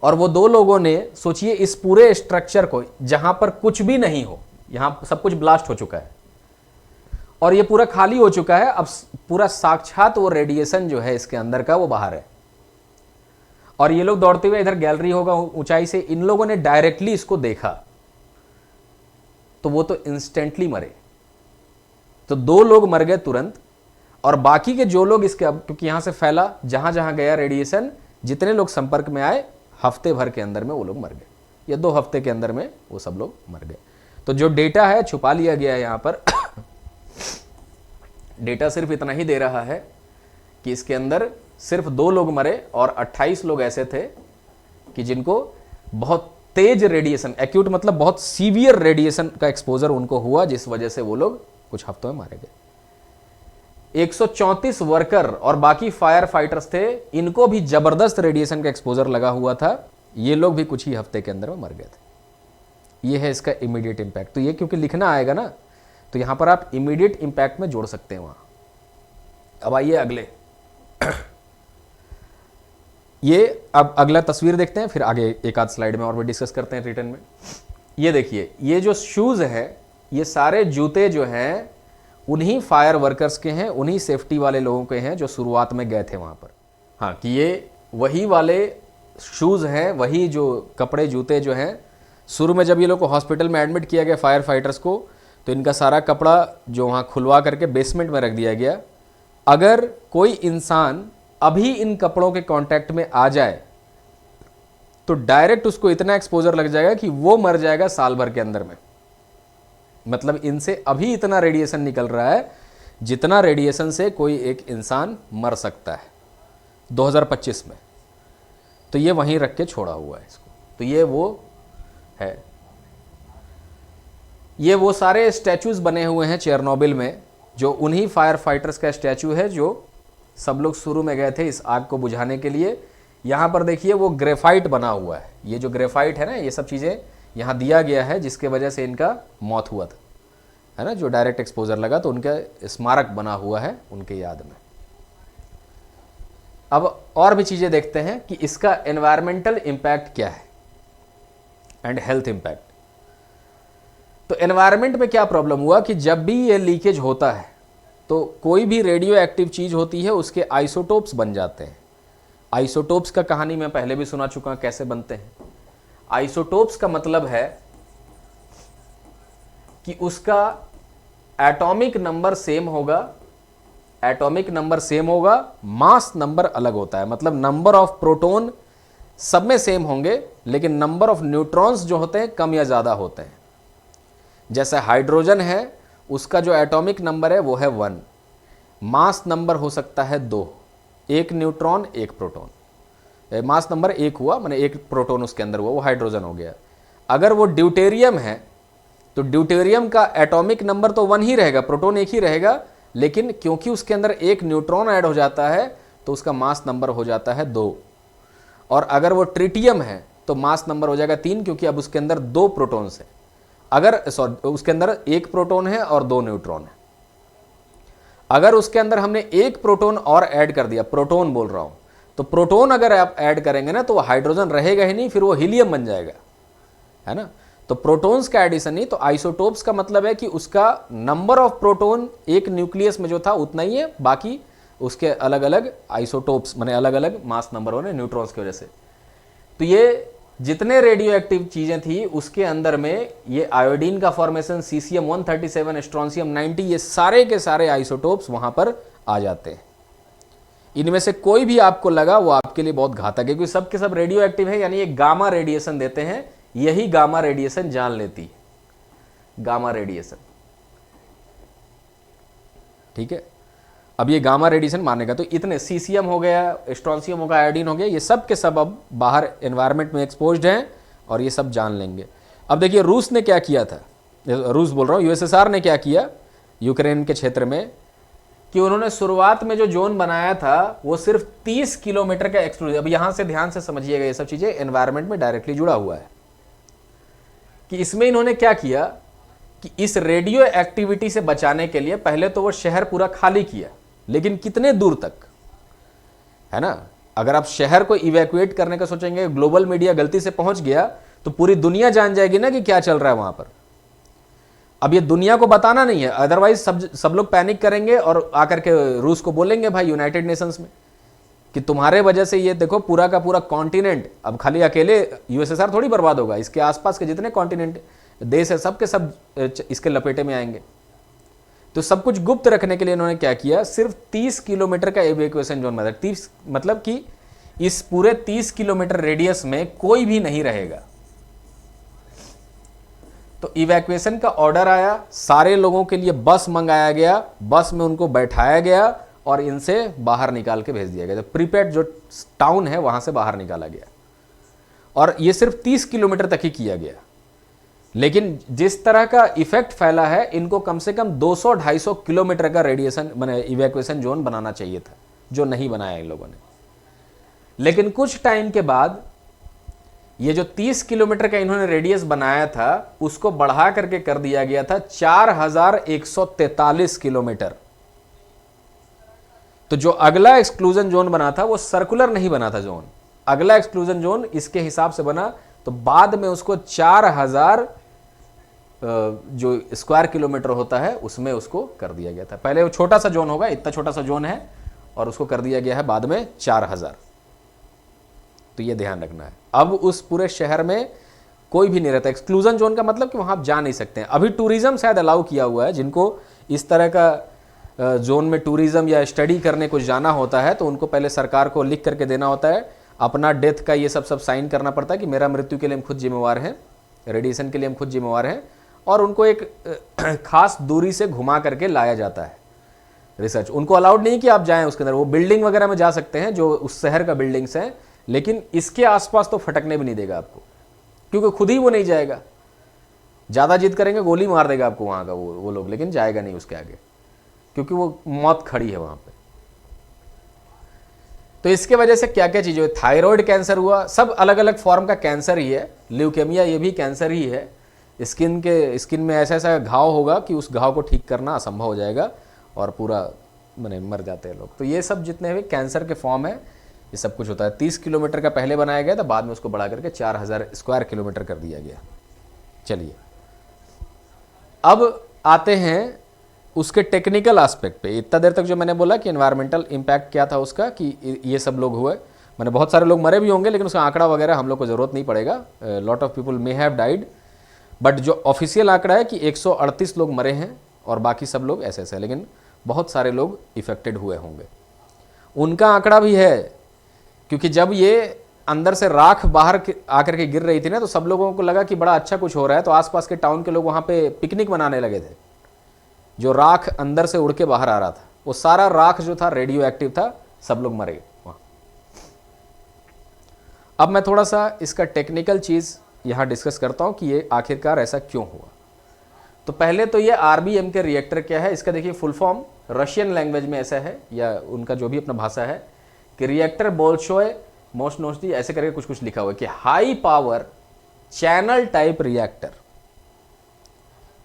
और वो 2 लोगों ने, सोचिए इस पूरे स्ट्रक्चर को जहां पर कुछ भी नहीं हो, यहां सब कुछ ब्लास्ट हो चुका है और ये पूरा खाली हो चुका है, अब पूरा साक्षात वो रेडिएशन जो है इसके अंदर का वो बाहर है, और ये लोग दौड़ते हुए इधर गैलरी होगा ऊंचाई से, इन लोगों ने डायरेक्टली इसको देखा तो वो तो इंस्टेंटली मरे। तो 2 लोग मर गए तुरंत, और बाकी के जो लोग इसके, क्योंकि यहां से फैला, जहां जहां गया रेडिएशन, जितने लोग संपर्क में आए, हफ्ते भर के अंदर में वो लोग मर गए, या 2 हफ्ते के अंदर में वो सब लोग मर गए। तो जो डेटा है छुपा लिया गया है यहां पर डेटा सिर्फ इतना ही दे रहा है कि इसके अंदर सिर्फ 2 लोग मरे और 28 लोग ऐसे थे कि जिनको बहुत तेज रेडिएशन, एक्यूट मतलब बहुत सीवियर रेडिएशन का एक्सपोजर उनको हुआ, जिस वजह से वो लोग कुछ हफ्तों में मारे गए। 134 वर्कर और बाकी फायर फाइटर्स थे, इनको भी जबरदस्त रेडिएशन का एक्सपोजर लगा हुआ था, ये लोग भी कुछ ही हफ्ते के अंदर में मर गए थे। ये है इसका इमीडिएट इंपैक्ट। तो ये क्योंकि लिखना आएगा ना, तो यहां पर आप इमीडिएट इंपैक्ट में जोड़ सकते हैं वहां। अब आइए अगले ये अब अगला तस्वीर देखते हैं, फिर आगे एक आध स्लाइड में और भी डिस्कस करते हैं रिटर्न में। ये देखिए, ये जो शूज है, ये सारे जूते जो हैं उन्हीं फायर वर्कर्स के हैं, उन्हीं सेफ्टी वाले लोगों के हैं जो शुरुआत में गए थे वहां पर। हाँ, कि ये वही वाले शूज हैं, वही जो कपड़े जूते जो हैं, शुरू में जब ये लोग को हॉस्पिटल में एडमिट किया गया फायर फाइटर्स को, तो इनका सारा कपड़ा जो वहाँ खुलवा करके बेसमेंट में रख दिया गया। अगर कोई इंसान अभी इन कपड़ों के कांटेक्ट में आ जाए तो डायरेक्ट उसको इतना एक्सपोजर लग जाएगा कि वो मर जाएगा साल भर के अंदर में। मतलब इनसे अभी इतना रेडिएशन निकल रहा है जितना रेडिएशन से कोई एक इंसान मर सकता है 2025 में। तो ये वहीं रख के छोड़ा हुआ है इसको। तो ये वो है, ये वो सारे स्टैचूज बने हुए हैं चेरनोबिल में, जो उन्हीं फायर फाइटर्स का स्टैचू है जो सब लोग शुरू में गए थे इस आग को बुझाने के लिए। यहाँ पर देखिए वो ग्रेफाइट बना हुआ है, ये जो ग्रेफाइट है ना, ये सब चीज़ें यहाँ दिया गया है जिसके वजह से इनका मौत हुआ था, है ना, जो डायरेक्ट एक्सपोजर लगा, तो उनका स्मारक बना हुआ है उनके याद में। अब और भी चीज़ें देखते हैं कि इसका एनवायरमेंटल इम्पैक्ट क्या है एंड हेल्थ इम्पैक्ट। तो एनवायरमेंट में क्या प्रॉब्लम हुआ कि जब भी ये लीकेज होता है तो कोई भी रेडियो एक्टिव चीज़ होती है उसके आइसोटोप्स बन जाते हैं। आइसोटोप्स का कहानी मैं पहले भी सुना चुका हूं कैसे बनते हैं। आइसोटोप्स का मतलब है कि उसका एटॉमिक नंबर सेम होगा, एटॉमिक नंबर सेम होगा, मास नंबर अलग होता है। मतलब नंबर ऑफ प्रोटॉन सब में सेम होंगे, लेकिन नंबर ऑफ न्यूट्रॉन्स जो होते हैं कम या ज़्यादा होते हैं। जैसे हाइड्रोजन है, उसका जो एटॉमिक नंबर है वो है 1, मास नंबर हो सकता है 2, 1 न्यूट्रॉन 1 प्रोटॉन, मास नंबर 1 हुआ, माने 1 प्रोटॉन उसके अंदर हुआ, वो हाइड्रोजन हो गया। अगर वो ड्यूटेरियम है तो ड्यूटेरियम का एटॉमिक नंबर तो 1 ही रहेगा, प्रोटॉन 1 ही रहेगा, लेकिन क्योंकि उसके अंदर 1 न्यूट्रॉन ऐड हो जाता है तो उसका मास नंबर हो जाता है 2। और अगर वो ट्रिटियम है तो मास नंबर हो जाएगा 3, क्योंकि अब उसके अंदर 2 प्रोटॉन्स है। अगर उसके अंदर 1 प्रोटॉन है और 2 न्यूट्रॉन है। अगर उसके अंदर हमने 1 प्रोटॉन और ऐड कर दिया, प्रोटॉन बोल रहा हूं, तो प्रोटॉन अगर आप ऐड करेंगे ना तो वो हाइड्रोजन रहेगा ही नहीं, फिर वो हीलियम बन जाएगा, है ना। तो प्रोटॉन्स का एडिशन नहीं। तो आइसोटोप्स का मतलब है कि उसका नंबर ऑफ प्रोटॉन एक न्यूक्लियस में जो था उतना ही है, बाकी उसके अलग अलग आइसोटोप्स माने अलग अलग मास नंबर होने न्यूट्रॉन्स की वजह से। तो ये जितने रेडियो एक्टिव चीजें थी उसके अंदर में ये आयोडीन का फॉर्मेशन, सीसियम 137, स्ट्रोंशियम 90, ये सारे के सारे आइसोटोप्स वहां पर आ जाते हैं। इनमें से कोई भी आपको लगा वो आपके लिए बहुत घातक है, क्योंकि सब के सब रेडियो एक्टिव है, यानी ये गामा रेडिएशन देते हैं। यही गामा रेडिएशन जान लेती है, गामा रेडिएशन, ठीक है। अब ये गामा रेडिएशन मानेगा तो इतने सीसियम हो गया, स्ट्रोंशियम हो गया, आयोडीन हो गया, ये सब के सब अब बाहर एनवायरनमेंट में एक्सपोज्ड हैं और ये सब जान लेंगे। अब देखिए रूस ने क्या किया था, रूस बोल रहा हूँ, यूएसएसआर ने क्या किया यूक्रेन के क्षेत्र में, कि उन्होंने शुरुआत में जो जोन बनाया था वो सिर्फ 30 किलोमीटर का एक्सक्लूसिव। अब यहां से ध्यान से समझिएगा, ये सब चीजें एनवायरनमेंट में डायरेक्टली जुड़ा हुआ है। कि इसमें इन्होंने क्या किया कि इस रेडियो एक्टिविटी से बचाने के लिए पहले तो वो शहर पूरा खाली किया, लेकिन कितने दूर तक, है ना। अगर आप शहर को इवैक्यूएट करने का सोचेंगे, ग्लोबल मीडिया गलती से पहुंच गया तो पूरी दुनिया जान जाएगी ना कि क्या चल रहा है वहां पर। अब ये दुनिया को बताना नहीं है, अदरवाइज सब लोग पैनिक करेंगे और आकर के रूस को बोलेंगे भाई यूनाइटेड नेशंस में कि तुम्हारे वजह से ये देखो पूरा का पूरा कॉन्टिनेंट, अब खाली अकेले यूएसएसआर थोड़ी बर्बाद होगा, इसके आसपास के जितने कॉन्टिनेंट देश है सब के सब इसके लपेटे में आएंगे। तो सब कुछ गुप्त रखने के लिए इन्होंने क्या किया, सिर्फ 30 किलोमीटर का इवैक्यूएशन जोन बनाया। 30 मतलब कि इस पूरे 30 किलोमीटर रेडियस में कोई भी नहीं रहेगा। तो इवैक्यूएशन का ऑर्डर आया, सारे लोगों के लिए बस मंगाया गया, बस में उनको बैठाया गया और इनसे बाहर निकाल के भेज दिया गया। तो प्रीपेड जो टाउन है वहां से बाहर निकाला गया और ये सिर्फ 30 किलोमीटर तक ही किया गया। लेकिन जिस तरह का इफेक्ट फैला है, इनको कम से कम 200-250 किलोमीटर का रेडिएशन मैंने इवैक्यूएशन जोन बनाना चाहिए था, जो नहीं बनाया इन लोगों ने। लेकिन कुछ टाइम के बाद ये जो 30 किलोमीटर का इन्होंने रेडियस बनाया था, उसको बढ़ा करके कर दिया गया था 4143 किलोमीटर। तो जो अगला एक्सक्लूजन जोन बना था वो सर्कुलर नहीं बना था जोन, अगला एक्सक्लूजन जोन इसके हिसाब से बना। तो बाद में उसको 4000 जो स्क्वायर किलोमीटर होता है उसमें उसको कर दिया गया था। पहले वो छोटा सा जोन होगा, इतना छोटा सा जोन है, और उसको कर दिया गया है बाद में 4000। तो ये ध्यान रखना है। अब उस पूरे शहर में कोई भी नहीं रहता। एक्सक्लूजन जोन का मतलब कि वहां आप जा नहीं सकते हैं। अभी टूरिज्म शायद अलाउ किया हुआ है, जिनको इस तरह का जोन में टूरिज्म या स्टडी करने कुछ जाना होता है तो उनको पहले सरकार को लिख करके देना होता है, अपना डेथ का ये सब साइन करना पड़ता है कि मेरा मृत्यु के लिए हम खुद जिम्मेवार हैं, रेडिएशन के लिए हम खुद जिम्मेवार हैं, और उनको एक खास दूरी से घुमा करके लाया जाता है रिसर्च। उनको अलाउड नहीं कि आप जाएं उसके अंदर, वो बिल्डिंग वगैरह में जा सकते हैं जो उस शहर का बिल्डिंग्स हैं, लेकिन इसके आसपास तो फटकने भी नहीं देगा आपको, क्योंकि खुद ही वो नहीं जाएगा। ज़्यादा जिद करेंगे गोली मार देगा आपको वहाँ का वो लोग, लेकिन जाएगा नहीं उसके आगे, क्योंकि वो मौत खड़ी है वहाँ पे। तो इसके वजह से क्या क्या चीज़ें हुई, थायराइड कैंसर हुआ, सब अलग अलग फॉर्म का कैंसर ही है। ल्यूकेमिया ये भी कैंसर ही है। स्किन में ऐसा ऐसा घाव होगा कि उस घाव को ठीक करना असंभव हो जाएगा और पूरा मैंने मर जाते हैं लोग। तो ये सब जितने भी कैंसर के फॉर्म है ये सब कुछ होता है। 30 किलोमीटर का पहले बनाया गया था, बाद में उसको बढ़ा करके 4000 स्क्वायर किलोमीटर कर दिया गया। चलिए अब आते हैं उसके टेक्निकल एस्पेक्ट पे। इतना देर तक जो मैंने बोला कि एनवायरमेंटल इम्पैक्ट क्या था उसका, कि ये सब लोग हुए, मैंने बहुत सारे लोग मरे भी होंगे, लेकिन उसका आंकड़ा वगैरह हम लोग को ज़रूरत नहीं पड़ेगा। Lot of people may have died, but जो ऑफिशियल आंकड़ा है कि 138 लोग मरे हैं और बाकी सब लोग ऐसे ऐसे, लेकिन बहुत सारे लोग इफेक्टेड हुए होंगे। उनका आंकड़ा भी है, क्योंकि जब ये अंदर से राख बाहर आकर के गिर रही थी ना, तो सब लोगों को लगा कि बड़ा अच्छा कुछ हो रहा है, तो आसपास के टाउन के लोग वहाँ पे पिकनिक मनाने लगे थे। जो राख अंदर से उड़ के बाहर आ रहा था, वो सारा राख जो था रेडियो एक्टिव था, सब लोग मर गए वहाँ। अब मैं थोड़ा सा इसका टेक्निकल चीज़ यहाँ डिस्कस करता हूँ कि ये आखिरकार ऐसा क्यों हुआ। तो पहले तो ये RBM के रिएक्टर क्या है, इसका देखिए फुल फॉर्म रशियन लैंग्वेज में ऐसा है, या उनका जो भी अपना भाषा है, कि रिएक्टर बोल्शोय मोस्टनोस्टी ऐसे करके कुछ कुछ लिखा हुआ है कि high power channel type reactor.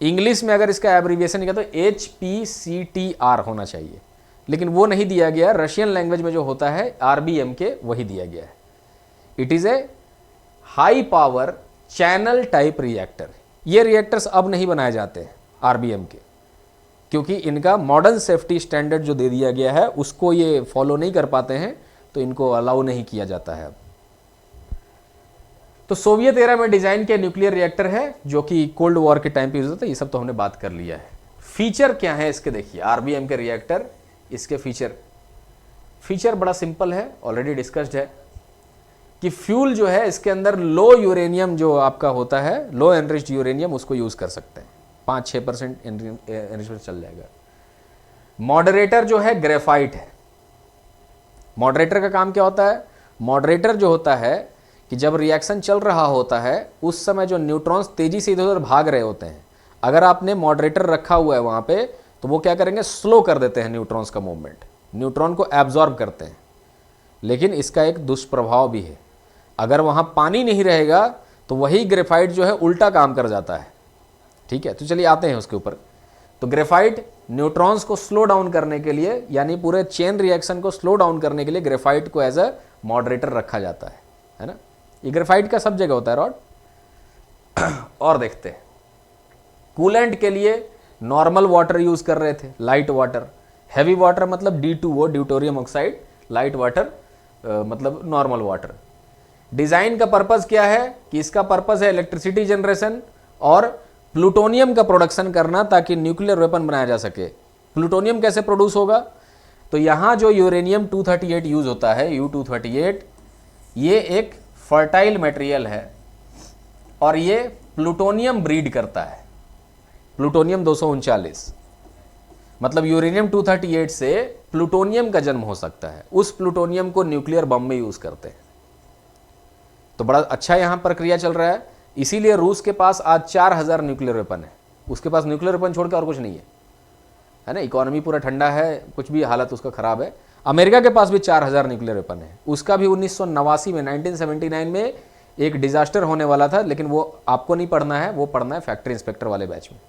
English में अगर इसका एब्रीविएशन निकला तो HPCTR होना चाहिए, लेकिन वो नहीं दिया गया। रशियन लैंग्वेज में जो होता है RBM के वही दिया गया है। It is a high power channel type reactor. ये रिएक्टर्स अब नहीं बनाए जाते हैं RBM के, क्योंकि इनका मॉडर्न सेफ्टी स्टैंडर्ड जो दे दिया गया है उसको ये फॉलो नहीं कर पाते हैं, तो इनको अलाउ नहीं किया जाता है अब। तो सोवियत एरा में डिजाइन के न्यूक्लियर रिएक्टर है, जो कि कोल्ड वॉर के टाइम पे यूज होता है। ये सब तो हमने बात कर लिया है। फीचर क्या है इसके, देखिए RBM के रिएक्टर, इसके फीचर बड़ा सिंपल है, ऑलरेडी डिस्कस्ड है कि फ्यूल जो है इसके अंदर लो यूरेनियम जो आपका होता है, लो एनरिच्ड यूरेनियम, उसको यूज कर सकते हैं। 5-6% एनरिचमेंट चल जाएगा। मॉडरेटर जो है ग्रेफाइट है। मॉडरेटर का काम क्या होता है, मॉडरेटर जो होता है कि जब रिएक्शन चल रहा होता है उस समय जो न्यूट्रॉन्स तेजी से इधर उधर भाग रहे होते हैं, अगर आपने मॉडरेटर रखा हुआ है वहाँ पे, तो वो क्या करेंगे, स्लो कर देते हैं न्यूट्रॉन्स का मूवमेंट, न्यूट्रॉन को एब्जॉर्ब करते हैं। लेकिन इसका एक दुष्प्रभाव भी है, अगर वहाँ पानी नहीं रहेगा तो वही ग्रेफाइट जो है उल्टा काम कर जाता है। ठीक है, तो चलिए आते हैं उसके ऊपर। तो ग्रेफाइट न्यूट्रॉन्स को स्लो डाउन करने के लिए, यानी पूरे चेन रिएक्शन को स्लो डाउन करने के लिए ग्रेफाइट को एज अ मॉडरेटर रखा जाता है ना। ये ग्रेफाइट का सब जगह होता है रॉड। और देखते हैं, कूलेंट के लिए नॉर्मल वाटर यूज कर रहे थे, लाइट वाटर। हैवी वाटर मतलब D2O, deuterium oxide. Light water मतलब नॉर्मल वाटर। डिजाइन का पर्पस क्या है कि इसका पर्पस है इलेक्ट्रिसिटी जनरेशन और प्लूटोनियम का प्रोडक्शन करना, ताकि न्यूक्लियर वेपन बनाया जा सके। प्लूटोनियम कैसे प्रोड्यूस होगा? तो यहां जो यूरेनियम 238 यूज होता है, U-238, ये एक फर्टाइल मटेरियल है और ये प्लूटोनियम ब्रीड करता है। प्लूटोनियम 239 मतलब यूरेनियम 238 से प्लूटोनियम का जन्म हो सकता है। उस प्लूटोनियम को न्यूक्लियर बम में यूज करते हैं। तो बड़ा अच्छा यहां प्रक्रिया चल रहा है। इसीलिए रूस के पास आज 4000 न्यूक्लियर वेपन है। उसके पास न्यूक्लियर वेपन छोड़कर और कुछ नहीं है ना। इकोनॉमी पूरा ठंडा है, कुछ भी हालत उसका खराब है। अमेरिका के पास भी 4000 न्यूक्लियर वेपन है। उसका भी 1989 में 1979 में एक डिजास्टर होने वाला था, लेकिन वो आपको नहीं पढ़ना है, वो पढ़ना है फैक्ट्री इंस्पेक्टर वाले बैच में।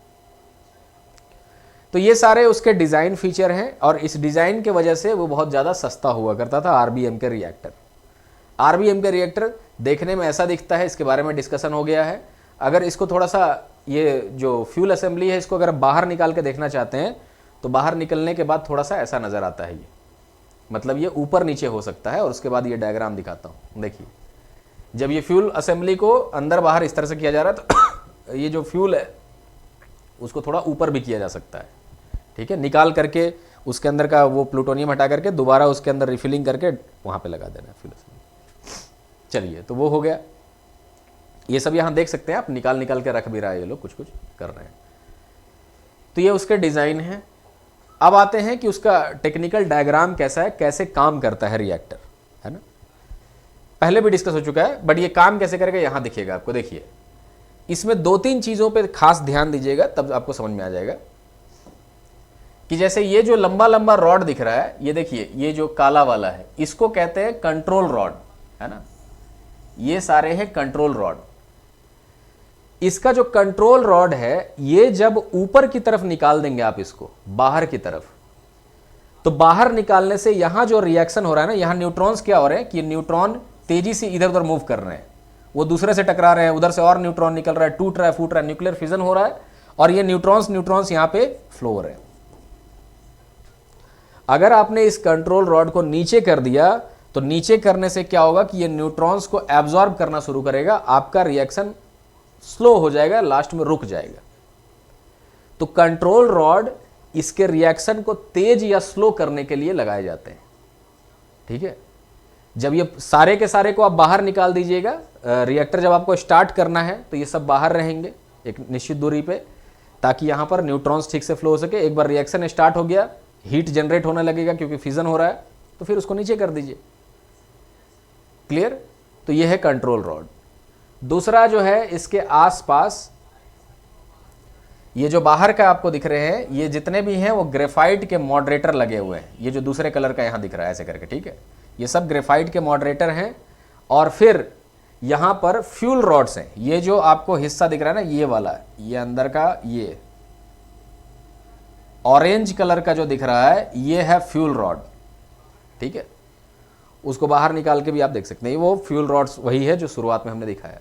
तो ये सारे उसके डिजाइन फीचर हैं और इस डिजाइन की वजह से वो बहुत ज़्यादा सस्ता हुआ करता था। आरबीएम के रिएक्टर, आरबीएम के रिएक्टर देखने में ऐसा दिखता है, इसके बारे में डिस्कशन हो गया है। अगर इसको थोड़ा सा, ये जो फ्यूल असेंबली है, इसको अगर बाहर निकाल के देखना चाहते हैं तो बाहर निकलने के बाद थोड़ा सा ऐसा नज़र आता है। ये मतलब ये ऊपर नीचे हो सकता है। और उसके बाद ये डायग्राम दिखाता हूँ। देखिए, जब ये फ्यूल असेंबली को अंदर बाहर इस तरह से किया जा रहा है तो ये जो फ्यूल है उसको थोड़ा ऊपर भी किया जा सकता है। ठीक है, निकाल करके उसके अंदर का वो प्लूटोनियम हटा करके दोबारा उसके अंदर रिफिलिंग करके वहाँ पे लगा देना है फ्यूल असेंबली। चलिए, तो वो हो गया। ये सब यहाँ देख सकते हैं आप, निकाल के रख भी रहा है, ये लोग कुछ कुछ कर रहे हैं। तो ये उसके डिज़ाइन है। अब आते हैं कि उसका टेक्निकल डायग्राम कैसा है, कैसे काम करता है रिएक्टर, है ना। पहले भी डिस्कस हो चुका है, बट ये काम कैसे करेगा यहाँ दिखेगा आपको। देखिए, इसमें 2-3 चीज़ों पे खास ध्यान दीजिएगा, तब आपको समझ में आ जाएगा। कि जैसे ये जो लंबा लंबा रॉड दिख रहा है, ये देखिए, ये जो काला वाला है, इसको कहते हैं कंट्रोल रॉड, है ना। ये सारे हैं कंट्रोल रॉड। इसका जो कंट्रोल रॉड है, ये जब ऊपर की तरफ निकाल देंगे आप इसको, बाहर की तरफ, तो बाहर निकालने से यहां जो रिएक्शन हो रहा है ना, यहां न्यूट्रॉन्स क्या हो रहे हैं कि न्यूट्रॉन तेजी से इधर उधर मूव कर रहे हैं। वो दूसरे से टकरा रहे हैं, उधर से और न्यूट्रॉन निकल रहा है, टूट रहा है, फूट रहा है, न्यूक्लियर फिजन हो रहा है और ये न्यूट्रॉन्स यहां पे फ्लो हो रहे हैं। अगर आपने इस कंट्रोल रॉड को नीचे कर दिया तो नीचे करने से क्या होगा कि ये न्यूट्रॉन्स को एब्जॉर्ब करना शुरू करेगा, आपका रिएक्शन स्लो हो जाएगा, लास्ट में रुक जाएगा। तो कंट्रोल रॉड इसके रिएक्शन को तेज या स्लो करने के लिए लगाए जाते हैं। ठीक है, जब ये सारे के सारे को आप बाहर निकाल दीजिएगा, रिएक्टर जब आपको स्टार्ट करना है तो ये सब बाहर रहेंगे एक निश्चित दूरी पे, ताकि यहां पर न्यूट्रॉन्स ठीक से फ्लो हो सके। एक बार रिएक्शन स्टार्ट हो गया, हीट जनरेट होने लगेगा क्योंकि फिजन हो रहा है, तो फिर उसको नीचे कर दीजिए। क्लियर? तो ये है कंट्रोल रॉड। दूसरा जो है, इसके आसपास ये जो बाहर का आपको दिख रहे हैं, ये जितने भी हैं वो ग्रेफाइट के मॉडरेटर लगे हुए हैं। ये जो दूसरे कलर का यहां दिख रहा है ऐसे करके, ठीक है, ये सब ग्रेफाइट के मॉडरेटर हैं। और फिर यहां पर फ्यूल रॉड्स हैं। ये जो आपको हिस्सा दिख रहा है ना, ये वाला, ये अंदर का, ये ऑरेंज कलर का जो दिख रहा है, ये है फ्यूल रॉड। ठीक है, उसको बाहर निकाल के भी आप देख सकते हैं, वो फ्यूल रॉड्स वही है जो शुरुआत में हमने दिखाया।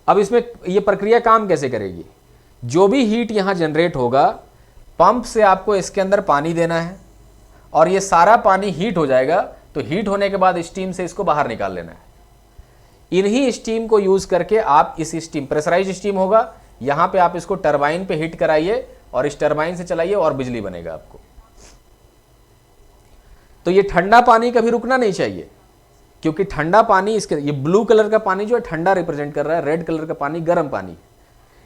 अब इसमें ये प्रक्रिया काम कैसे करेगी? जो भी हीट यहां जनरेट होगा, पंप से आपको इसके अंदर पानी देना है और ये सारा पानी हीट हो जाएगा। तो हीट होने के बाद स्टीम से इसको बाहर निकाल लेना है। इन्हीं स्टीम को यूज करके आप इस स्टीम, प्रेशराइज स्टीम होगा, यहां पे आप इसको टरबाइन पे हीट कराइए और इस टरबाइन से चलाइए और बिजली बनेगा आपको। तो ये ठंडा पानी कभी रुकना नहीं चाहिए, क्योंकि ठंडा पानी, इसके ये ब्लू कलर का पानी जो है ठंडा रिप्रेजेंट कर रहा है, रेड कलर का पानी गर्म पानी।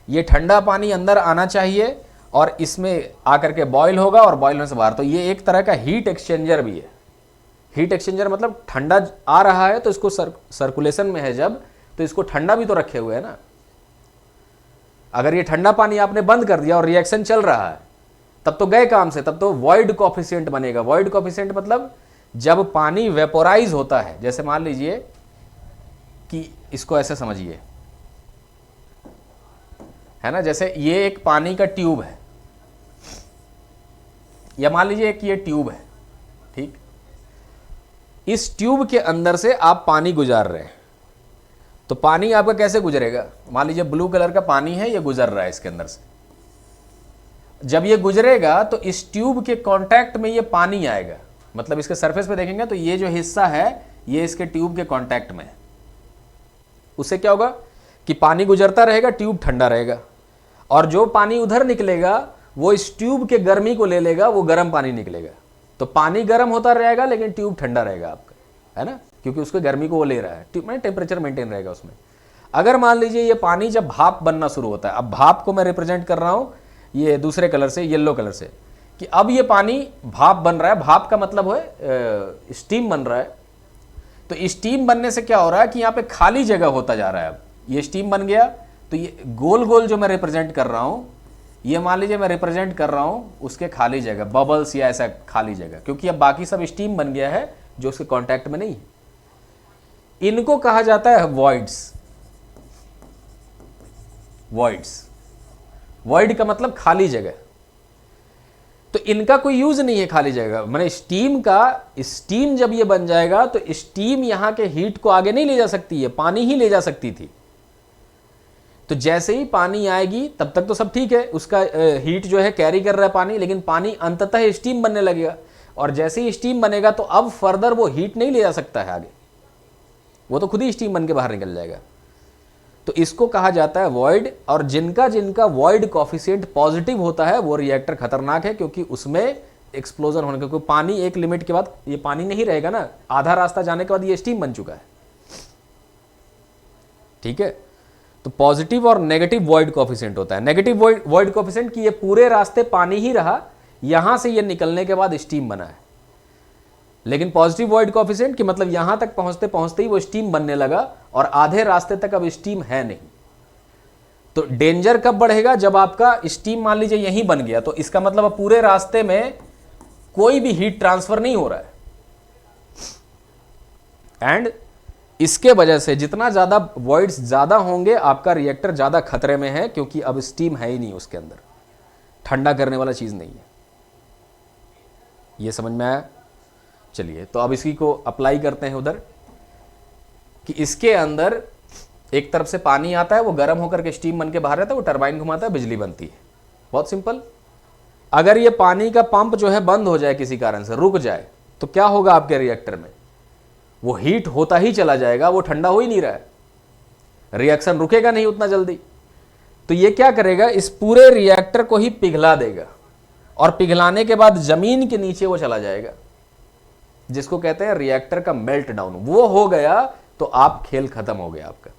ये ठंडा पानी अंदर आना चाहिए और इसमें आकर के बॉयल होगा और बॉयल होने से बाहर। तो ये एक तरह का हीट एक्सचेंजर भी है। हीट एक्सचेंजर मतलब ठंडा आ रहा है तो इसको सर्कुलेशन में है जब, तो इसको ठंडा भी तो रखे हुए है ना। अगर ये ठंडा पानी आपने बंद कर दिया और रिएक्शन चल रहा है, तब तो गए काम से, तब तो वॉइड कोफिशिएंट बनेगा। वॉइड कोफिशिएंट मतलब जब पानी वेपोराइज होता है, जैसे मान लीजिए कि इसको ऐसे समझिए, है ना। जैसे ये एक पानी का ट्यूब है, या मान लीजिए एक ये ट्यूब है, ठीक। इस ट्यूब के अंदर से आप पानी गुजार रहे हैं, तो पानी आपका कैसे गुजरेगा? मान लीजिए ब्लू कलर का पानी है, ये गुजर रहा है इसके अंदर से। जब ये गुजरेगा तो इस ट्यूब के कांटेक्ट में ये पानी आएगा, मतलब इसके सरफेस पे देखेंगे तो ये जो हिस्सा है ये इसके ट्यूब के कांटेक्ट में है। उससे क्या होगा कि पानी गुजरता रहेगा, ट्यूब ठंडा रहेगा, और जो पानी उधर निकलेगा वो इस ट्यूब के गर्मी को ले लेगा, वो गर्म पानी निकलेगा। तो पानी गर्म होता रहेगा लेकिन ट्यूब ठंडा रहेगा आपका, है ना, क्योंकि उसके गर्मी को वो ले रहा है, ट्यूब में टेम्परेचर मेंटेन रहेगा उसमें। अगर मान लीजिए ये पानी जब भाप बनना शुरू होता है, अब भाप को मैं रिप्रेजेंट कर रहा हूं ये दूसरे कलर से, येलो कलर से, कि अब ये पानी भाप बन रहा है। भाप का मतलब है स्टीम बन रहा है। तो स्टीम बनने से क्या हो रहा है कि यहाँ पे खाली जगह होता जा रहा है। अब ये स्टीम बन गया तो ये गोल गोल जो मैं रिप्रेजेंट कर रहा हूँ, ये मान लीजिए मैं रिप्रेजेंट कर रहा हूँ उसके खाली जगह, बबल्स या ऐसा खाली जगह, क्योंकि अब बाकी सब स्टीम बन गया है जो उसके कांटेक्ट में नहीं है। इनको कहा जाता है वॉइड्स। वॉइड्स, वॉइड का मतलब खाली जगह। तो इनका कोई यूज नहीं है खाली जगह, मैंने स्टीम का, स्टीम जब ये बन जाएगा तो स्टीम यहां के हीट को आगे नहीं ले जा सकती है, पानी ही ले जा सकती थी। तो जैसे ही पानी आएगी तब तक तो सब ठीक है, उसका हीट जो है कैरी कर रहा है पानी, लेकिन पानी अंततः स्टीम बनने लगेगा, और जैसे ही स्टीम बनेगा तो अब फर्दर वो हीट नहीं ले जा सकता है आगे, वो तो खुद ही स्टीम बन के बाहर निकल जाएगा। तो इसको कहा जाता है वॉइड। और जिनका जिनका वॉइड कॉफिशिएंट पॉजिटिव होता है वो रिएक्टर खतरनाक है, क्योंकि उसमें एक्सप्लोजन होने, क्योंकि पानी एक लिमिट के बाद ये पानी नहीं रहेगा ना, आधा रास्ता जाने के बाद ये स्टीम बन चुका है, ठीक है। तो पॉजिटिव और नेगेटिव वॉइड कॉफिशिएंट होता है। नेगेटिव वॉइड कॉफिशिएंट कि ये पूरे रास्ते पानी ही रहा, यहां से ये निकलने के बाद स्टीम बना है। लेकिन पॉजिटिव वॉइड कॉफिशिएंट कि मतलब यहां तक पहुंचते पहुंचते ही वो स्टीम बनने लगा और आधे रास्ते तक अब स्टीम है नहीं। तो डेंजर कब बढ़ेगा? जब आपका स्टीम मान लीजिए यहीं बन गया, तो इसका मतलब अब पूरे रास्ते में कोई भी हीट ट्रांसफर नहीं हो रहा है, एंड इसके वजह से जितना ज्यादा वॉइड्स ज्यादा होंगे आपका रिएक्टर ज्यादा खतरे में है, क्योंकि अब स्टीम है ही नहीं उसके अंदर, ठंडा करने वाला चीज नहीं है। ये समझ में आया? चलिए, तो अब इसी को अप्लाई करते हैं उधर, कि इसके अंदर एक तरफ से पानी आता है, वो गर्म होकर के स्टीम बन के बाहर रहता है, वो टरबाइन घुमाता है, बिजली बनती है। बहुत सिंपल। अगर ये पानी का पंप जो है बंद हो जाए, किसी कारण से रुक जाए, तो क्या होगा आपके रिएक्टर में? वो हीट होता ही चला जाएगा, वो ठंडा हो ही नहीं रहा है, रिएक्शन रुकेगा नहीं उतना जल्दी। तो ये क्या करेगा, इस पूरे रिएक्टर को ही पिघला देगा, और पिघलाने के बाद जमीन के नीचे वो चला जाएगा, जिसको कहते हैं रिएक्टर का मेल्ट डाउन। वो हो गया तो आप खेल खत्म हो गया आपका।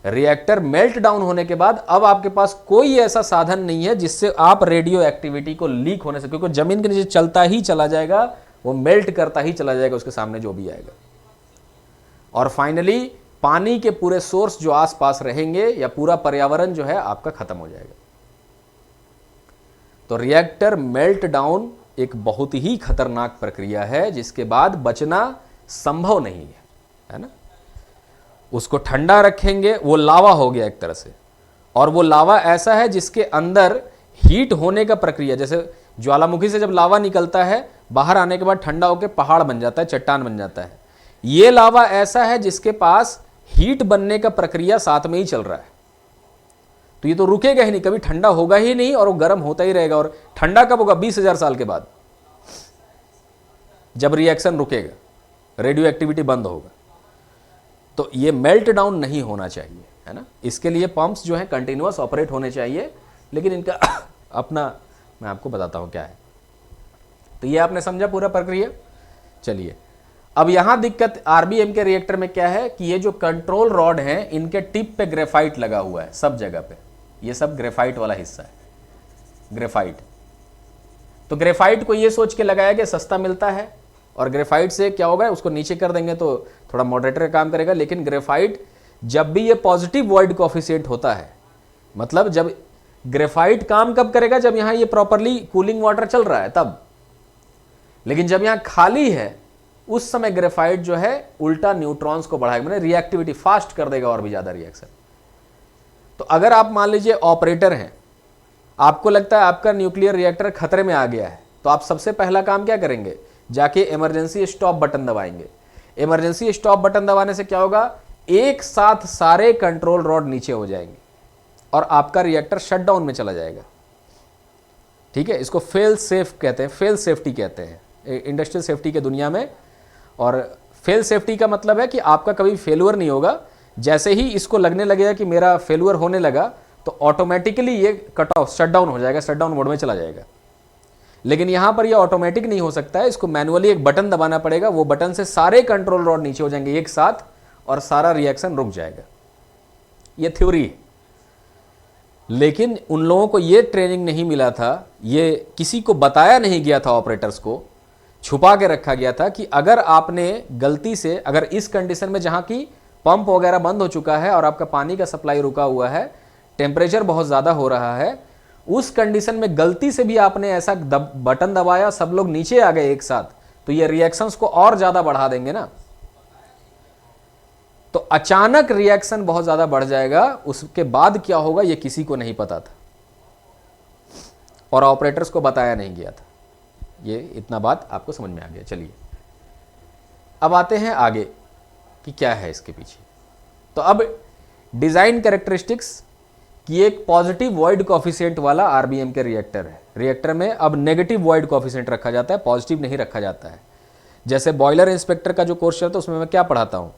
रिएक्टर मेल्ट डाउन होने के बाद अब आपके पास कोई ऐसा साधन नहीं है जिससे आप रेडियो एक्टिविटी को लीक होने से, क्योंकि जमीन के नीचे चलता ही चला जाएगा, वो मेल्ट करता ही चला जाएगा उसके सामने जो भी आएगा। और फाइनली पानी के पूरे सोर्स जो आसपास रहेंगे या पूरा पर्यावरण जो है आपका खत्म हो जाएगा। तो रिएक्टर मेल्ट डाउन एक बहुत ही खतरनाक प्रक्रिया है, जिसके बाद बचना संभव नहीं है ना। उसको ठंडा रखेंगे, वो लावा हो गया एक तरह से, और वो लावा ऐसा है जिसके अंदर हीट होने का प्रक्रिया, जैसे ज्वालामुखी से जब लावा निकलता है बाहर आने के बाद ठंडा होकर पहाड़ बन जाता है, चट्टान बन जाता है। ये लावा ऐसा है जिसके पास हीट बनने का प्रक्रिया साथ में ही चल रहा है। तो ये तो रुकेगा ही नहीं, कभी ठंडा होगा ही नहीं, और वो गर्म होता ही रहेगा। और ठंडा कब होगा? 20,000 साल के बाद, जब रिएक्शन रुकेगा, रेडियो एक्टिविटी बंद होगा। तो ये मेल्ट डाउन नहीं होना चाहिए, है ना। इसके लिए पंप्स जो है कंटिन्यूअस ऑपरेट होने चाहिए, लेकिन इनका अपना मैं आपको बताता हूं क्या है। तो ये आपने समझा पूरा प्रक्रिया। चलिए, अब यहां दिक्कत आरबीएम के रिएक्टर में क्या है कि ये जो कंट्रोल रॉड है, इनके टिप पे ग्रेफाइट लगा हुआ है सब जगह पे। ये सब ग्रेफाइट वाला हिस्सा है, ग्रेफाइट। तो ग्रेफाइट को ये सोच के लगाया कि सस्ता मिलता है, और ग्रेफाइट से क्या होगा, उसको नीचे कर देंगे तो थोड़ा मॉडरेटर का काम करेगा। लेकिन ग्रेफाइट जब भी ये पॉजिटिव वॉइड कॉफिशिएंट होता है, मतलब जब ग्रेफाइट काम कब करेगा? जब यहां ये प्रॉपरली कूलिंग वाटर चल रहा है तब। लेकिन जब यहां खाली है उस समय ग्रेफाइट जो है उल्टा न्यूट्रॉन्स को बढ़ाएगा, मतलब रिएक्टिविटी फास्ट कर देगा और भी ज्यादा रिएक्शन। तो अगर आप मान लीजिए ऑपरेटर हैं, आपको लगता है आपका न्यूक्लियर रिएक्टर खतरे में आ गया है, तो आप सबसे पहला काम क्या करेंगे, जाके इमरजेंसी स्टॉप बटन दबाएंगे। इमरजेंसी स्टॉप बटन दबाने से क्या होगा, एक साथ सारे कंट्रोल रॉड नीचे हो जाएंगे और आपका रिएक्टर शटडाउन में चला जाएगा। ठीक है, इसको फेल सेफ कहते हैं, फेल सेफ्टी कहते हैं इंडस्ट्रियल सेफ्टी के दुनिया में। और फेल सेफ्टी का मतलब है कि आपका कभी फेलुअर नहीं होगा। जैसे ही इसको लगने लगेगा कि मेरा फेलुअर होने लगा, तो ऑटोमेटिकली ये कट ऑफ शटडाउन हो जाएगा, शटडाउन मोड में चला जाएगा। लेकिन यहां पर ये ऑटोमेटिक नहीं हो सकता है, इसको मैनुअली एक बटन दबाना पड़ेगा। वो बटन से सारे कंट्रोल रॉड नीचे हो जाएंगे एक साथ और सारा रिएक्शन रुक जाएगा। ये थ्योरी है, लेकिन उन लोगों को ये ट्रेनिंग नहीं मिला था, ये किसी को बताया नहीं गया था, ऑपरेटर्स को छुपा के रखा गया था कि अगर आपने गलती से, अगर इस कंडीशन में जहां की पंप वगैरह बंद हो चुका है और आपका पानी का सप्लाई रुका हुआ है, टेम्परेचर बहुत ज़्यादा हो रहा है, उस कंडीशन में गलती से भी आपने ऐसा बटन दबाया, सब लोग नीचे आ गए एक साथ, तो ये रिएक्शंस को और ज़्यादा बढ़ा देंगे ना। तो अचानक रिएक्शन बहुत ज़्यादा बढ़ जाएगा। उसके बाद क्या होगा ये किसी को नहीं पता था और ऑपरेटर्स को बताया नहीं गया था। ये इतना बात आपको समझ में आ गया। चलिए अब आते हैं आगे कि क्या है इसके पीछे। तो अब डिज़ाइन कैरेक्टरिस्टिक्स कि एक पॉजिटिव वॉइड कोफिशिएंट वाला आरबीएम के रिएक्टर है। रिएक्टर में अब नेगेटिव वॉइड कोफिशिएंट रखा जाता है, पॉजिटिव नहीं रखा जाता है। जैसे बॉयलर इंस्पेक्टर का जो कोर्स चलता है उसमें मैं क्या पढ़ाता हूँ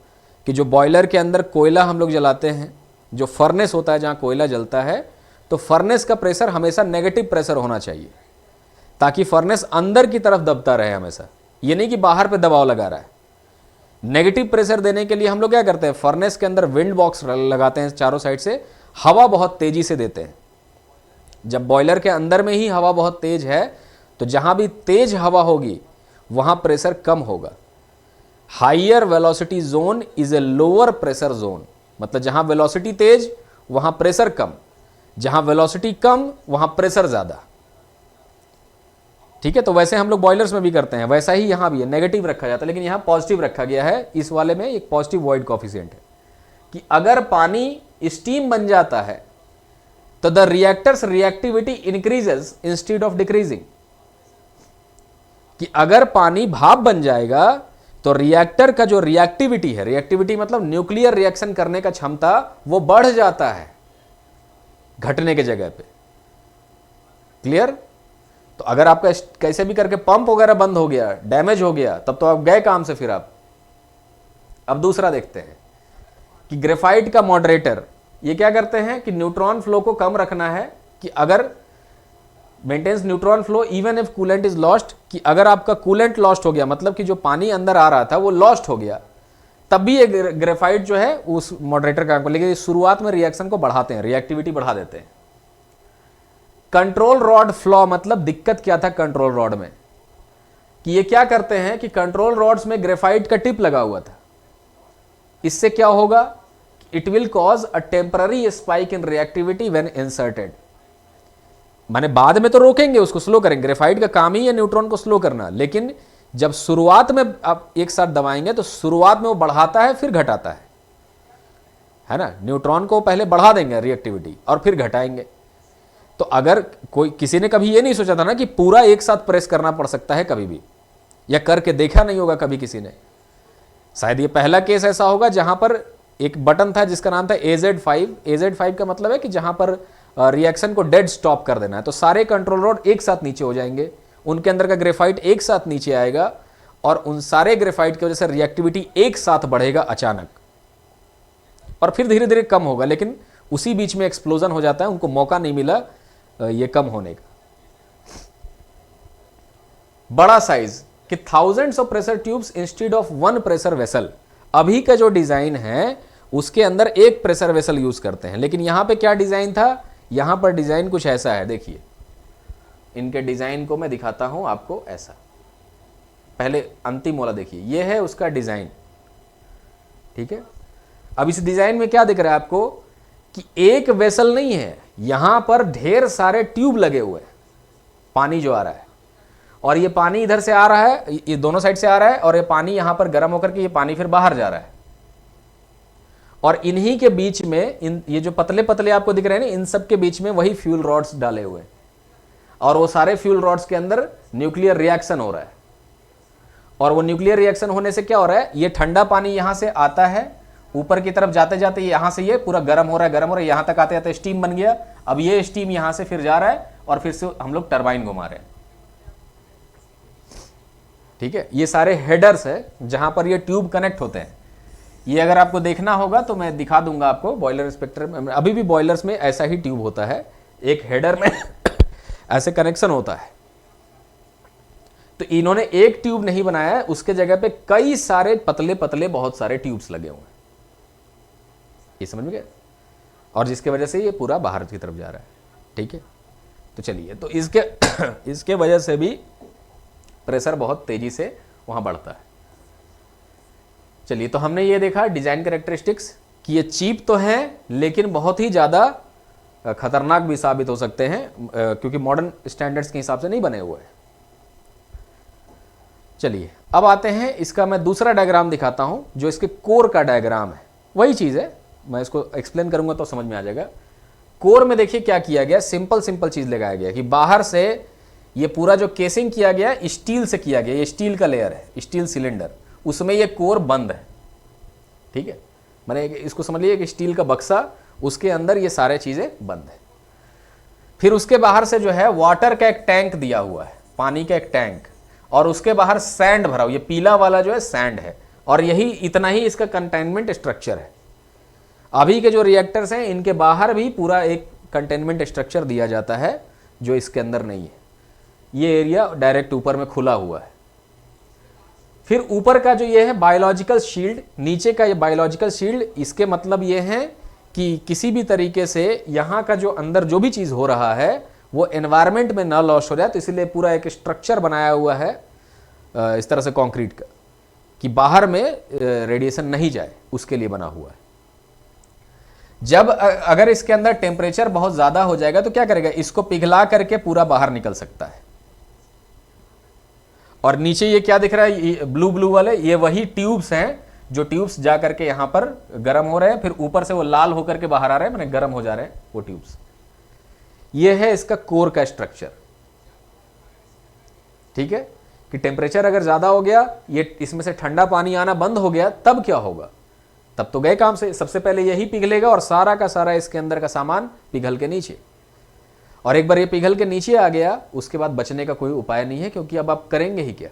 कि जो बॉयलर के अंदर कोयला हम लोग जलाते हैं, जो फर्नेस होता है जहाँ कोयला जलता है, तो फर्नेस का प्रेशर हमेशा नेगेटिव प्रेशर होना चाहिए ताकि फर्नेस अंदर की तरफ दबता रहे हमेशा। ये नहीं कि बाहर पे दबाव लगा रहा है। नेगेटिव प्रेशर देने के लिए हम लोग क्या करते हैं, फर्नेस के अंदर विंड बॉक्स लगाते हैं, चारों साइड से हवा बहुत तेजी से देते हैं। जब बॉयलर के अंदर में ही हवा बहुत तेज है तो जहां भी तेज हवा होगी वहां प्रेशर कम होगा। Higher velocity zone is a lower pressure zone, मतलब जहां वेलोसिटी तेज वहां प्रेशर कम, जहां वेलोसिटी कम वहां प्रेशर ज्यादा। ठीक है, तो वैसे हम लोग बॉयलर्स में भी करते हैं, वैसा ही यहां भी है, नेगेटिव रखा जाता है, लेकिन यहां पॉजिटिव रखा गया है। इस वाले में एक पॉजिटिव वॉइड कोफिशिएंट है कि अगर पानी स्टीम बन जाता है तो the reactors reactivity increases instead of decreasing. कि अगर पानी भाप बन जाएगा तो रिएक्टर का जो रिएक्टिविटी है, रिएक्टिविटी मतलब न्यूक्लियर रिएक्शन करने का क्षमता, वो बढ़ जाता है घटने के जगह पे। क्लियर? तो अगर आपका कैसे भी करके पंप वगैरह बंद हो गया, डैमेज हो गया, तब तो आप गए काम से। फिर आप अब दूसरा देखते हैं कि ग्रेफाइट का मॉडरेटर ये क्या करते हैं कि न्यूट्रॉन फ्लो को कम रखना है, कि अगर maintains neutron flow even if coolant is lost, कि अगर आपका कूलेंट लॉस्ट हो गया, मतलब कि जो पानी अंदर आ रहा था वो लॉस्ट हो गया, तब भी ये ग्रेफाइट जो है उस मॉडरेटर काम को, लेकिन शुरुआत में रिएक्शन को बढ़ाते हैं, रिएक्टिविटी बढ़ा देते हैं। कंट्रोल रॉड फ्लॉ मतलब दिक्कत क्या था कंट्रोल रॉड में, कि ये क्या करते हैं कि कंट्रोल रॉड्स में ग्रेफाइट का टिप लगा हुआ था। इससे क्या होगा, it will cause a temporary spike in reactivity when inserted. माने बाद में तो रोकेंगे, उसको स्लो करेंगे, ग्रेफाइट का काम ही है न्यूट्रॉन को स्लो करना, लेकिन जब शुरुआत में आप एक साथ दबाएंगे तो शुरुआत में वो बढ़ाता है फिर घटाता है ना। न्यूट्रॉन को पहले बढ़ा देंगे रिएक्टिविटी और फिर घटाएंगे। तो अगर कोई किसी ने कभी ये नहीं सोचा था ना कि पूरा एक साथ प्रेस करना पड़ सकता है कभी भी, या करके देखा नहीं होगा कभी किसी ने। शायद ये पहला केस ऐसा होगा जहां पर एक बटन था जिसका नाम था AZ5। AZ5 का मतलब है कि जहां पर रिएक्शन को डेड स्टॉप कर देना है, तो सारे कंट्रोल रॉड एक साथ नीचे हो जाएंगे, उनके अंदर का ग्रेफाइट एक साथ नीचे आएगा और उन सारे ग्रेफाइट की वजह से रिएक्टिविटी एक साथ बढ़ेगा अचानक, और फिर धीरे धीरे कम होगा, लेकिन उसी बीच में एक्सप्लोजन हो जाता है, उनको मौका नहीं मिला ये कम होने का। बड़ा साइज कि thousands of pressure tubes instead of one pressure vessel. अभी का जो डिजाइन है उसके अंदर एक प्रेशर वेसल यूज करते हैं, लेकिन यहां पे क्या डिजाइन था, यहां पर डिजाइन कुछ ऐसा है। देखिए इनके डिजाइन को मैं दिखाता हूं आपको ऐसा। पहले अंतिम वाला देखिए, ये है उसका डिजाइन। ठीक है, अब इस डिजाइन में क्या दिख रहा है आपको कि एक वेसल नहीं है, यहां पर ढेर सारे ट्यूब लगे हुए हैं, पानी जो आ रहा है, और ये पानी इधर से आ रहा है, ये दोनों साइड से आ रहा है, और ये पानी यहां पर गर्म होकर के ये पानी फिर बाहर जा रहा है। और इन्हीं के बीच में ये जो पतले पतले आपको दिख रहे हैं ना, इन सब के बीच में वही फ्यूल रॉड्स डाले हुए हैं, और वो सारे फ्यूल रॉड्स के अंदर न्यूक्लियर रिएक्शन हो रहा है। और वो न्यूक्लियर रिएक्शन होने से क्या हो रहा है, ये ठंडा पानी यहां से आता है, ऊपर की तरफ जाते जाते यहां से ये पूरा गर्म हो रहा है, गर्म हो रहा है, यहां तक आते आते स्टीम बन गया। अब ये स्टीम यहां से फिर जा रहा है और फिर से हम लोग टरबाइन घुमा रहे हैं। ठीक है, ये सारे हेडर्स है जहां पर ये ट्यूब कनेक्ट होते हैं। ये अगर आपको देखना होगा तो मैं दिखा दूंगा आपको, बॉयलर इंस्पेक्टर में अभी भी बॉयलर्स में ऐसा ही ट्यूब होता है, एक हेडर में ऐसे कनेक्शन होता है। तो इन्होंने एक ट्यूब नहीं बनाया है, उसके जगह पे कई सारे पतले पतले बहुत सारे ट्यूब्स लगे हुए हैं। ये समझ में गए? और जिसके वजह से ये पूरा बाहर की तरफ जा रहा है। ठीक है, तो चलिए, तो इसके वजह से भी प्रेशर बहुत तेजी से वहां बढ़ता है। चलिए, तो हमने ये देखा डिजाइन कैरेक्टरिस्टिक्स कि ये चीप तो है लेकिन बहुत ही ज्यादा खतरनाक भी साबित हो सकते हैं, क्योंकि मॉडर्न स्टैंडर्ड्स के हिसाब से नहीं बने हुए हैं। चलिए, अब आते हैं, इसका मैं दूसरा डायग्राम दिखाता हूं जो इसके कोर का डायग्राम है। वही चीज है, मैं इसको एक्सप्लेन करूंगा तो समझ में आ जाएगा। कोर में देखिए क्या किया गया, सिंपल चीज लगाया गया कि बाहर से ये पूरा जो केसिंग किया गया स्टील से किया गया, ये स्टील का लेयर है, स्टील सिलेंडर, उसमें ये कोर बंद है। ठीक है, मैंने इसको समझ लिया कि स्टील का बक्सा, उसके अंदर ये सारे चीजें बंद है। फिर उसके बाहर से जो है वाटर का एक टैंक दिया हुआ है, पानी का एक टैंक, और उसके बाहर सैंड भरा हुआ, ये पीला वाला जो है सैंड है, और यही इतना ही इसका कंटेनमेंट स्ट्रक्चर है। अभी के जो रिएक्टर्स हैं इनके बाहर भी पूरा एक कंटेनमेंट स्ट्रक्चर दिया जाता है जो इसके अंदर नहीं है। ये एरिया डायरेक्ट ऊपर में खुला हुआ है। फिर ऊपर का जो ये है बायोलॉजिकल शील्ड, नीचे का ये बायोलॉजिकल शील्ड, इसके मतलब ये है कि किसी भी तरीके से यहाँ का जो अंदर जो भी चीज हो रहा है वो एनवायरमेंट में ना लॉस हो जाए, तो इसलिए पूरा एक स्ट्रक्चर बनाया हुआ है इस तरह से कंक्रीट का, कि बाहर में रेडिएशन नहीं जाए, उसके लिए बना हुआ है। जब अगर इसके अंदर टेम्परेचर बहुत ज्यादा हो जाएगा तो क्या करेगा, इसको पिघला करके पूरा बाहर निकल सकता है। और नीचे ये क्या दिख रहा है, ब्लू ब्लू वाले, ये वही ट्यूब्स हैं जो ट्यूब्स जा करके यहां पर गर्म हो रहे हैं, फिर ऊपर से वो लाल होकर के बाहर आ रहे हैं, माने गर्म हो जा रहे हैं वो ट्यूब्स। ये है इसका कोर का स्ट्रक्चर। ठीक है, कि टेम्परेचर अगर ज्यादा हो गया, ये इसमें से ठंडा पानी आना बंद हो गया, तब क्या होगा, तब तो गए काम से। सबसे पहले यही पिघलेगा और सारा का सारा इसके अंदर का सामान पिघल के नीचे, और एक बार ये पिघल के नीचे आ गया उसके बाद बचने का कोई उपाय नहीं है, क्योंकि अब आप करेंगे ही क्या।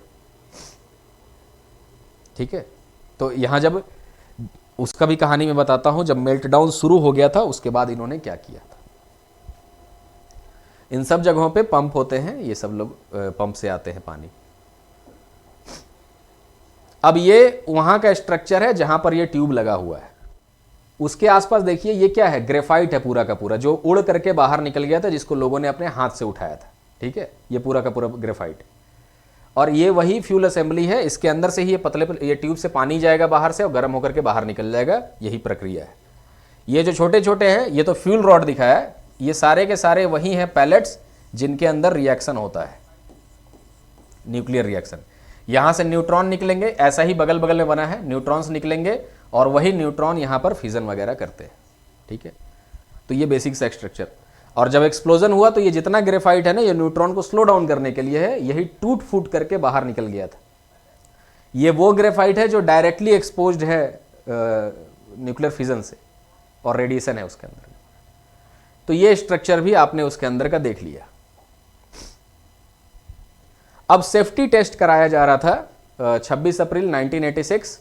ठीक है, तो यहां जब उसका भी कहानी मैं बताता हूं, जब मेल्टडाउन शुरू हो गया था उसके बाद इन्होंने क्या किया था। इन सब जगहों पे पंप होते हैं, ये सब लोग पंप से आते हैं पानी। अब ये वहां का स्ट्रक्चर है जहां पर ये ट्यूब लगा हुआ है। उसके आसपास देखिए ये क्या है, ग्रेफाइट है पूरा का पूरा, जो उड़ करके बाहर निकल गया था, जिसको लोगों ने अपने हाथ से उठाया था। ठीक है, ये पूरा का पूरा ग्रेफाइट, और ये वही फ्यूल असेंबली है। इसके अंदर से ही ये पतले ये ट्यूब से पानी जाएगा बाहर से और गर्म होकर के बाहर निकल जाएगा, यही प्रक्रिया है। ये जो छोटे छोटे हैं ये तो फ्यूल रॉड दिखाया है, ये सारे के सारे वही हैं पैलेट्स जिनके अंदर रिएक्शन होता है, न्यूक्लियर रिएक्शन। यहां से न्यूट्रॉन निकलेंगे, ऐसा ही बगल बगल में बना है, न्यूट्रॉन्स निकलेंगे और वही न्यूट्रॉन यहां पर फिजन वगैरह करते हैं। ठीक है, तो ये बेसिक सा स्ट्रक्चर। और जब एक्सप्लोजन हुआ तो ये जितना ग्रेफाइट है ना, ये न्यूट्रॉन को स्लो डाउन करने के लिए है, यही टूट फूट करके बाहर निकल गया था। ये वो ग्रेफाइट है जो डायरेक्टली एक्सपोज्ड है न्यूक्लियर फिजन से, और रेडिएशन है उसके अंदर। तो ये स्ट्रक्चर भी आपने उसके अंदर का देख लिया। अब सेफ्टी टेस्ट कराया जा रहा था 26 अप्रैल 1986।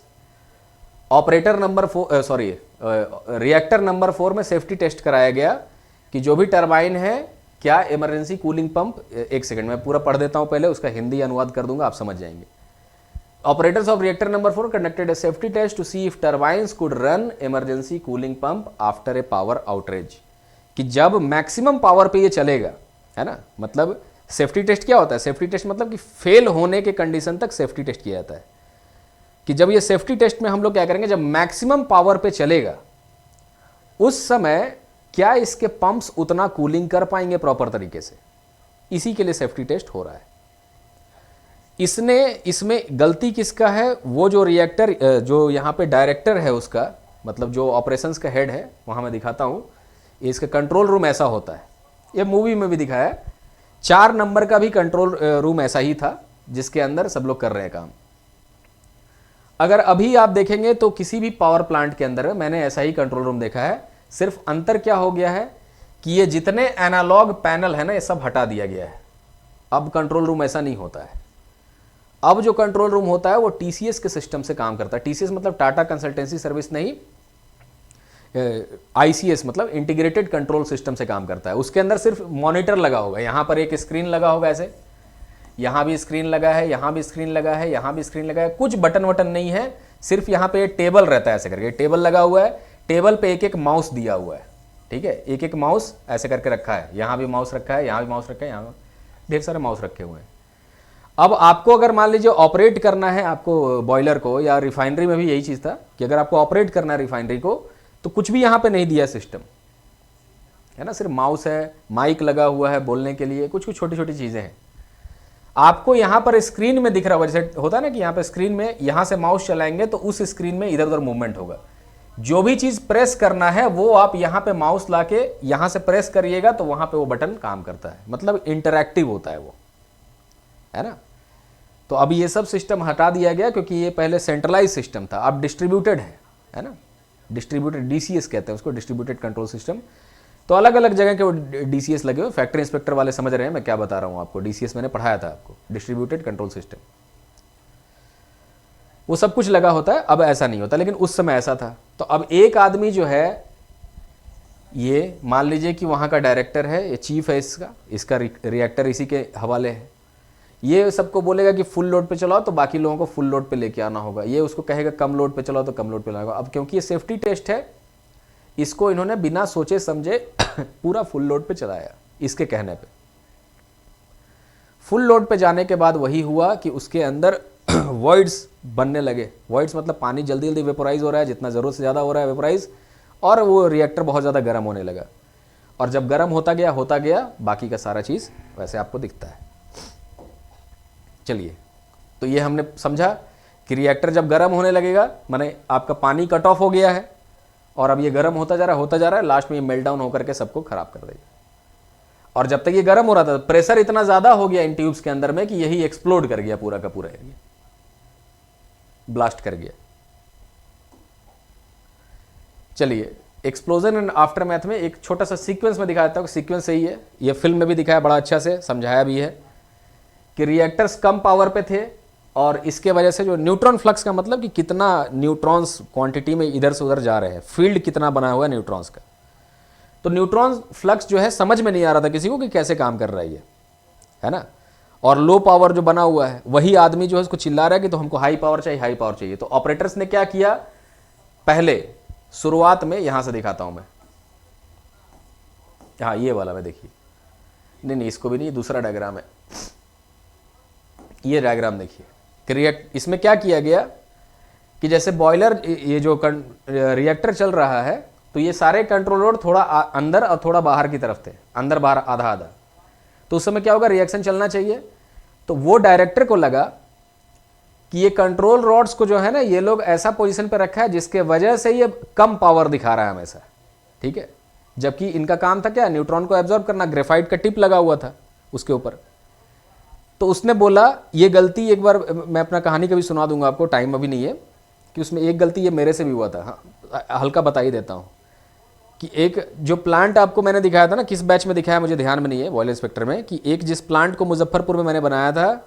ऑपरेटर नंबर 4 रिएक्टर नंबर 4 में सेफ्टी टेस्ट कराया गया कि जो भी टरबाइन है, क्या इमरजेंसी कूलिंग पंप, एक सेकंड मैं पूरा पढ़ देता हूं, पहले उसका हिंदी अनुवाद कर दूंगा, आप समझ जाएंगे। Operators of reactor number 4 conducted a safety test to see if turbines could run emergency cooling pump after a power outrage, कि जब मैक्सिमम पावर पे ये चलेगा, है ना, मतलब सेफ्टी टेस्ट क्या होता है, सेफ्टी टेस्ट मतलब कि फेल होने के कंडीशन तक सेफ्टी टेस्ट किया जाता है, कि जब ये सेफ्टी टेस्ट में हम लोग क्या करेंगे, जब मैक्सिमम पावर पे चलेगा उस समय क्या इसके पंप्स उतना कूलिंग कर पाएंगे प्रॉपर तरीके से, इसी के लिए सेफ्टी टेस्ट हो रहा है। इसमें गलती किसका है, वो जो रिएक्टर जो यहां पे डायरेक्टर है उसका, मतलब जो ऑपरेशंस का हेड है वहाँ मैं दिखाता हूँ, इसका कंट्रोल रूम ऐसा होता है। ये मूवी में भी दिखाया है। 4 नंबर का भी कंट्रोल रूम ऐसा ही था जिसके अंदर सब लोग कर रहे हैं काम। अगर अभी आप देखेंगे तो किसी भी पावर प्लांट के अंदर मैंने ऐसा ही कंट्रोल रूम देखा है। सिर्फ अंतर क्या हो गया है कि ये जितने एनालॉग पैनल है ना, ये सब हटा दिया गया है। अब कंट्रोल रूम ऐसा नहीं होता है। अब जो कंट्रोल रूम होता है वो टीसीएस के सिस्टम से काम करता है। टीसीएस मतलब टाटा कंसल्टेंसी सर्विस नहीं, आईसीएस मतलब इंटीग्रेटेड कंट्रोल सिस्टम से काम करता है। उसके अंदर सिर्फ मॉनिटर लगा होगा, यहाँ पर एक स्क्रीन लगा होगा ऐसे, यहाँ भी स्क्रीन लगा है, यहाँ भी स्क्रीन लगा है, यहाँ भी स्क्रीन लगा है, कुछ बटन वटन नहीं है। सिर्फ यहाँ पे टेबल रहता है ऐसे करके, टेबल लगा हुआ है, टेबल पे एक एक माउस दिया हुआ है, ठीक है, एक एक माउस ऐसे करके रखा है। यहाँ भी माउस रखा है, यहाँ भी माउस रखा है, यहाँ ढेर सारे माउस रखे हुए हैं। अब आपको अगर मान लीजिए ऑपरेट करना है आपको बॉयलर को, या रिफाइनरी में भी यही चीज़ था कि अगर आपको ऑपरेट करना है रिफाइनरी को, तो कुछ भी यहाँ पे नहीं दिया सिस्टम है ना, सिर्फ माउस है, माइक लगा हुआ है बोलने के लिए, कुछ कुछ छोटी छोटी चीज़ें हैं। आपको यहाँ पर स्क्रीन में दिख रहा होगा, जैसे होता है ना कि यहाँ पे स्क्रीन में यहाँ से माउस चलाएंगे तो उस स्क्रीन में इधर उधर मूवमेंट होगा। जो भी चीज़ प्रेस करना है वो आप यहाँ पे माउस लाके यहाँ से प्रेस करिएगा तो वहाँ पे वो बटन काम करता है, मतलब इंटरैक्टिव होता है वो, है ना। तो अब ये सब सिस्टम हटा दिया गया क्योंकि ये पहले सेंट्रलाइज सिस्टम था, अब डिस्ट्रीब्यूटेड है ना, डिस्ट्रीब्यूटेड डीसीएस कहते हैं उसको, डिस्ट्रीब्यूटेड कंट्रोल सिस्टम। तो अलग अलग जगह के वो डीसीएस लगे हुए, फैक्ट्री इंस्पेक्टर वाले समझ रहे हैं मैं क्या बता रहा हूँ आपको। डीसीएस मैंने पढ़ाया था आपको, डिस्ट्रीब्यूटेड कंट्रोल सिस्टम, वो सब कुछ लगा होता है। अब ऐसा नहीं होता, लेकिन उस समय ऐसा था। तो अब एक आदमी जो है, ये मान लीजिए कि वहाँ का डायरेक्टर है, ये चीफ है इसका रिएक्टर इसी के हवाले है। ये सबको बोलेगा कि फुल लोड पे चलाओ तो बाकी लोगों को फुल लोड पे लेके आना होगा, ये उसको कहेगा कम लोड पे चलाओ तो कम लोड पे लाएगा। अब क्योंकि ये सेफ्टी टेस्ट है, इसको इन्होंने बिना सोचे समझे पूरा फुल लोड पे चलाया इसके कहने पे। फुल लोड पे जाने के बाद वही हुआ कि उसके अंदर वॉइड्स बनने लगे। वॉइड्स मतलब पानी जल्दी जल्दी वेपोराइज हो रहा है, जितना ज़रूरत से ज़्यादा हो रहा है वेपोराइज, और वो रिएक्टर बहुत ज़्यादा गर्म होने लगा। और जब गर्म होता गया बाकी का सारा चीज़ वैसे आपको दिखता है। चलिए, तो ये हमने समझा कि रिएक्टर जब गर्म होने लगेगा, माने आपका पानी कट ऑफ हो गया है और अब ये गर्म होता जा रहा है, लास्ट में ये मेल्ट डाउन होकर के सबको खराब कर देगा। और जब तक ये गर्म हो रहा था, प्रेशर इतना ज़्यादा हो गया इन ट्यूब्स के अंदर में कि यही एक्सप्लोड कर गया, पूरा का पूरा एरिया ब्लास्ट कर गया। चलिए, एक्सप्लोजन एंड आफ्टर मैथ में एक छोटा सा सीक्वेंस में दिखाया था, सीक्वेंस सही है, ये फिल्म में भी दिखाया, बड़ा अच्छा से समझाया भी है कि रिएक्टर्स कम पावर पे थे और इसके वजह से जो न्यूट्रॉन फ्लक्स का मतलब कि कितना न्यूट्रॉन्स क्वांटिटी में इधर से उधर जा रहे हैं, फील्ड कितना बना हुआ है न्यूट्रॉन्स का। तो न्यूट्रॉन फ्लक्स जो है समझ में नहीं आ रहा था किसी को कि कैसे काम कर रहा है ना। और लो पावर जो बना हुआ है, वही आदमी जो है उसको चिल्ला रहा है कि तो हमको हाई पावर चाहिए, हाई पावर चाहिए। तो ऑपरेटर्स ने क्या किया, पहले शुरुआत में, यहां से दिखाता हूं मैं, हाँ ये वाला में देखिए, नहीं इसको भी नहीं, दूसरा डायग्राम है, ये डायग्राम देखिए। इसमें क्या किया गया कि जैसे बॉयलर, ये जो रिएक्टर चल रहा है, तो ये सारे कंट्रोल रोड थोड़ा अंदर और थोड़ा बाहर की तरफ थे, अंदर बाहर आधा आधा। तो उस समय क्या होगा, रिएक्शन चलना चाहिए। तो वो डायरेक्टर को लगा कि ये कंट्रोल रॉड्स को जो है ना, ये लोग ऐसा पोजीशन पे रखा है जिसके वजह से ये कम पावर दिखा रहा है हमेशा, ठीक है। जबकि इनका काम था क्या, न्यूट्रॉन को एब्जॉर्ब करना। ग्रेफाइट का टिप लगा हुआ था उसके ऊपर। तो उसने बोला, ये गलती एक बार मैं अपना कहानी कभी सुना दूंगा आपको, टाइम अभी नहीं है, कि उसमें एक गलती ये मेरे से भी हुआ था। हाँ, हल्का बता ही देता हूँ कि एक जो प्लांट आपको मैंने दिखाया था ना, किस बैच में दिखाया मुझे ध्यान में नहीं है, बॉयलर इंस्पेक्टर में, कि एक जिस प्लांट को मुजफ्फरपुर में मैंने बनाया था,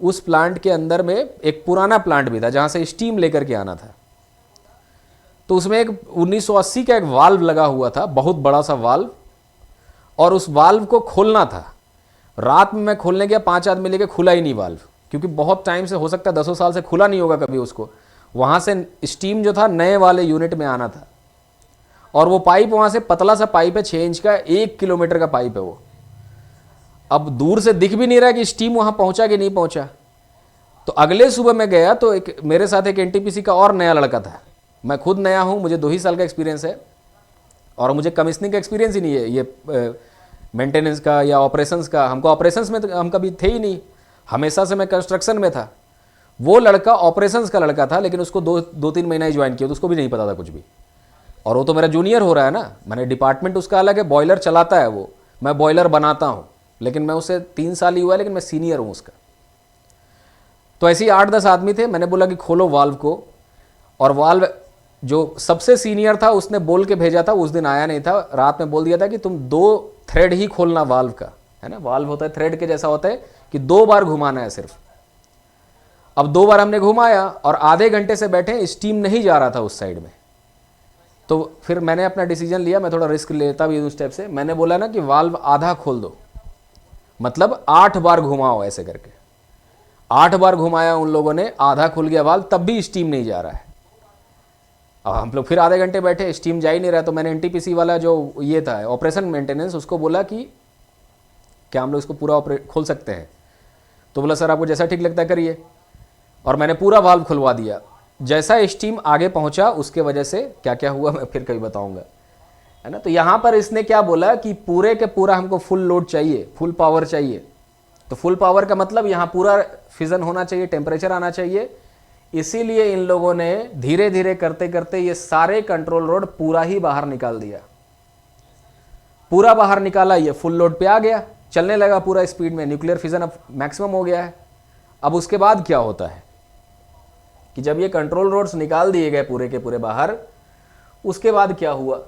उस प्लांट के अंदर में एक पुराना प्लांट भी था जहाँ से स्टीम लेकर के आना था। तो उसमें एक 1980 का एक वाल्व लगा हुआ था, बहुत बड़ा सा वाल्व, और उस वाल्व को खोलना था। रात में मैं खोलने गया, 5 आदमी लेके, खुला ही नहीं वाल्व, क्योंकि बहुत टाइम से, हो सकता है 10 साल से खुला नहीं होगा कभी उसको। वहाँ से स्टीम जो था नए वाले यूनिट में आना था, और वो पाइप वहाँ से पतला सा पाइप है, 6 इंच का, 1 किलोमीटर का पाइप है वो। अब दूर से दिख भी नहीं रहा कि स्टीम वहाँ पहुँचा कि नहीं पहुँचा। तो अगले सुबह मैं गया तो एक मेरे साथ एक एनटीपीसी का और नया लड़का था, मैं खुद नया हूँ, मुझे 2 ही साल का एक्सपीरियंस है, और मुझे कमीशनिंग का एक्सपीरियंस ही नहीं है, ये मेंटेनेंस का या ऑपरेशंस का। हमको ऑपरेशंस में तो हम कभी थे ही नहीं, हमेशा से मैं कंस्ट्रक्शन में था। वो लड़का ऑपरेशंस का लड़का था, लेकिन उसको 2-3 महीना ही ज्वाइन किया, तो उसको भी नहीं पता था कुछ भी। और वो तो मेरा जूनियर हो रहा है ना, मैंने डिपार्टमेंट उसका अलग है, बॉयलर चलाता है वो, मैं बॉयलर बनाता हूँ, लेकिन मैं उससे 3 साल ही हुआ है, लेकिन मैं सीनियर हूँ उसका। तो ऐसे ही 8-10 आदमी थे। मैंने बोला कि खोलो वाल्व को, और वाल्व जो सबसे सीनियर था उसने बोल के भेजा था, उस दिन आया नहीं था, रात में बोल दिया था कि तुम 2 थ्रेड ही खोलना वाल्व का, है ना, वाल्व होता है थ्रेड के जैसा होता है कि 2 बार घुमाना है सिर्फ। अब 2 बार हमने घुमाया और आधे घंटे से बैठे, स्टीम नहीं जा रहा था उस साइड में। तो फिर मैंने अपना डिसीजन लिया, मैं थोड़ा रिस्क लेता भी उस टाइप से, मैंने बोला ना कि वाल्व आधा खोल दो, मतलब 8 बार घुमाओ ऐसे करके। 8 बार घुमाया उन लोगों ने, आधा खुल गया वाल्व, तब भी स्टीम नहीं जा रहा है। अब हम लोग फिर आधे घंटे बैठे, स्टीम जा ही नहीं रहा। तो मैंने एनटीपीसी वाला जो ये था ऑपरेशन मेंटेनेंस, उसको बोला कि क्या हम लोग इसको पूरा खोल सकते हैं? तो बोला सर आपको जैसा ठीक लगता है करिए। और मैंने पूरा वाल्व खुलवा दिया। जैसा स्टीम आगे पहुंचा, उसके वजह से क्या क्या हुआ मैं फिर कभी बताऊंगा, है ना। तो यहां पर इसने क्या बोला कि पूरे के पूरा हमको फुल लोड चाहिए, फुल पावर चाहिए। तो फुल पावर का मतलब यहां पूरा फिजन होना चाहिए, टेम्परेचर आना चाहिए। इसीलिए इन लोगों ने धीरे धीरे करते करते ये सारे कंट्रोल रोड पूरा ही बाहर निकाल दिया। पूरा बाहर निकाला, ये फुल लोड पे आ गया, चलने लगा पूरा स्पीड में। न्यूक्लियर फिजन अब मैक्सिमम हो गया है। अब उसके बाद क्या होता है कि जब ये कंट्रोल रोड्स निकाल दिए गए पूरे के पूरे बाहर, उसके बाद क्या हुआ?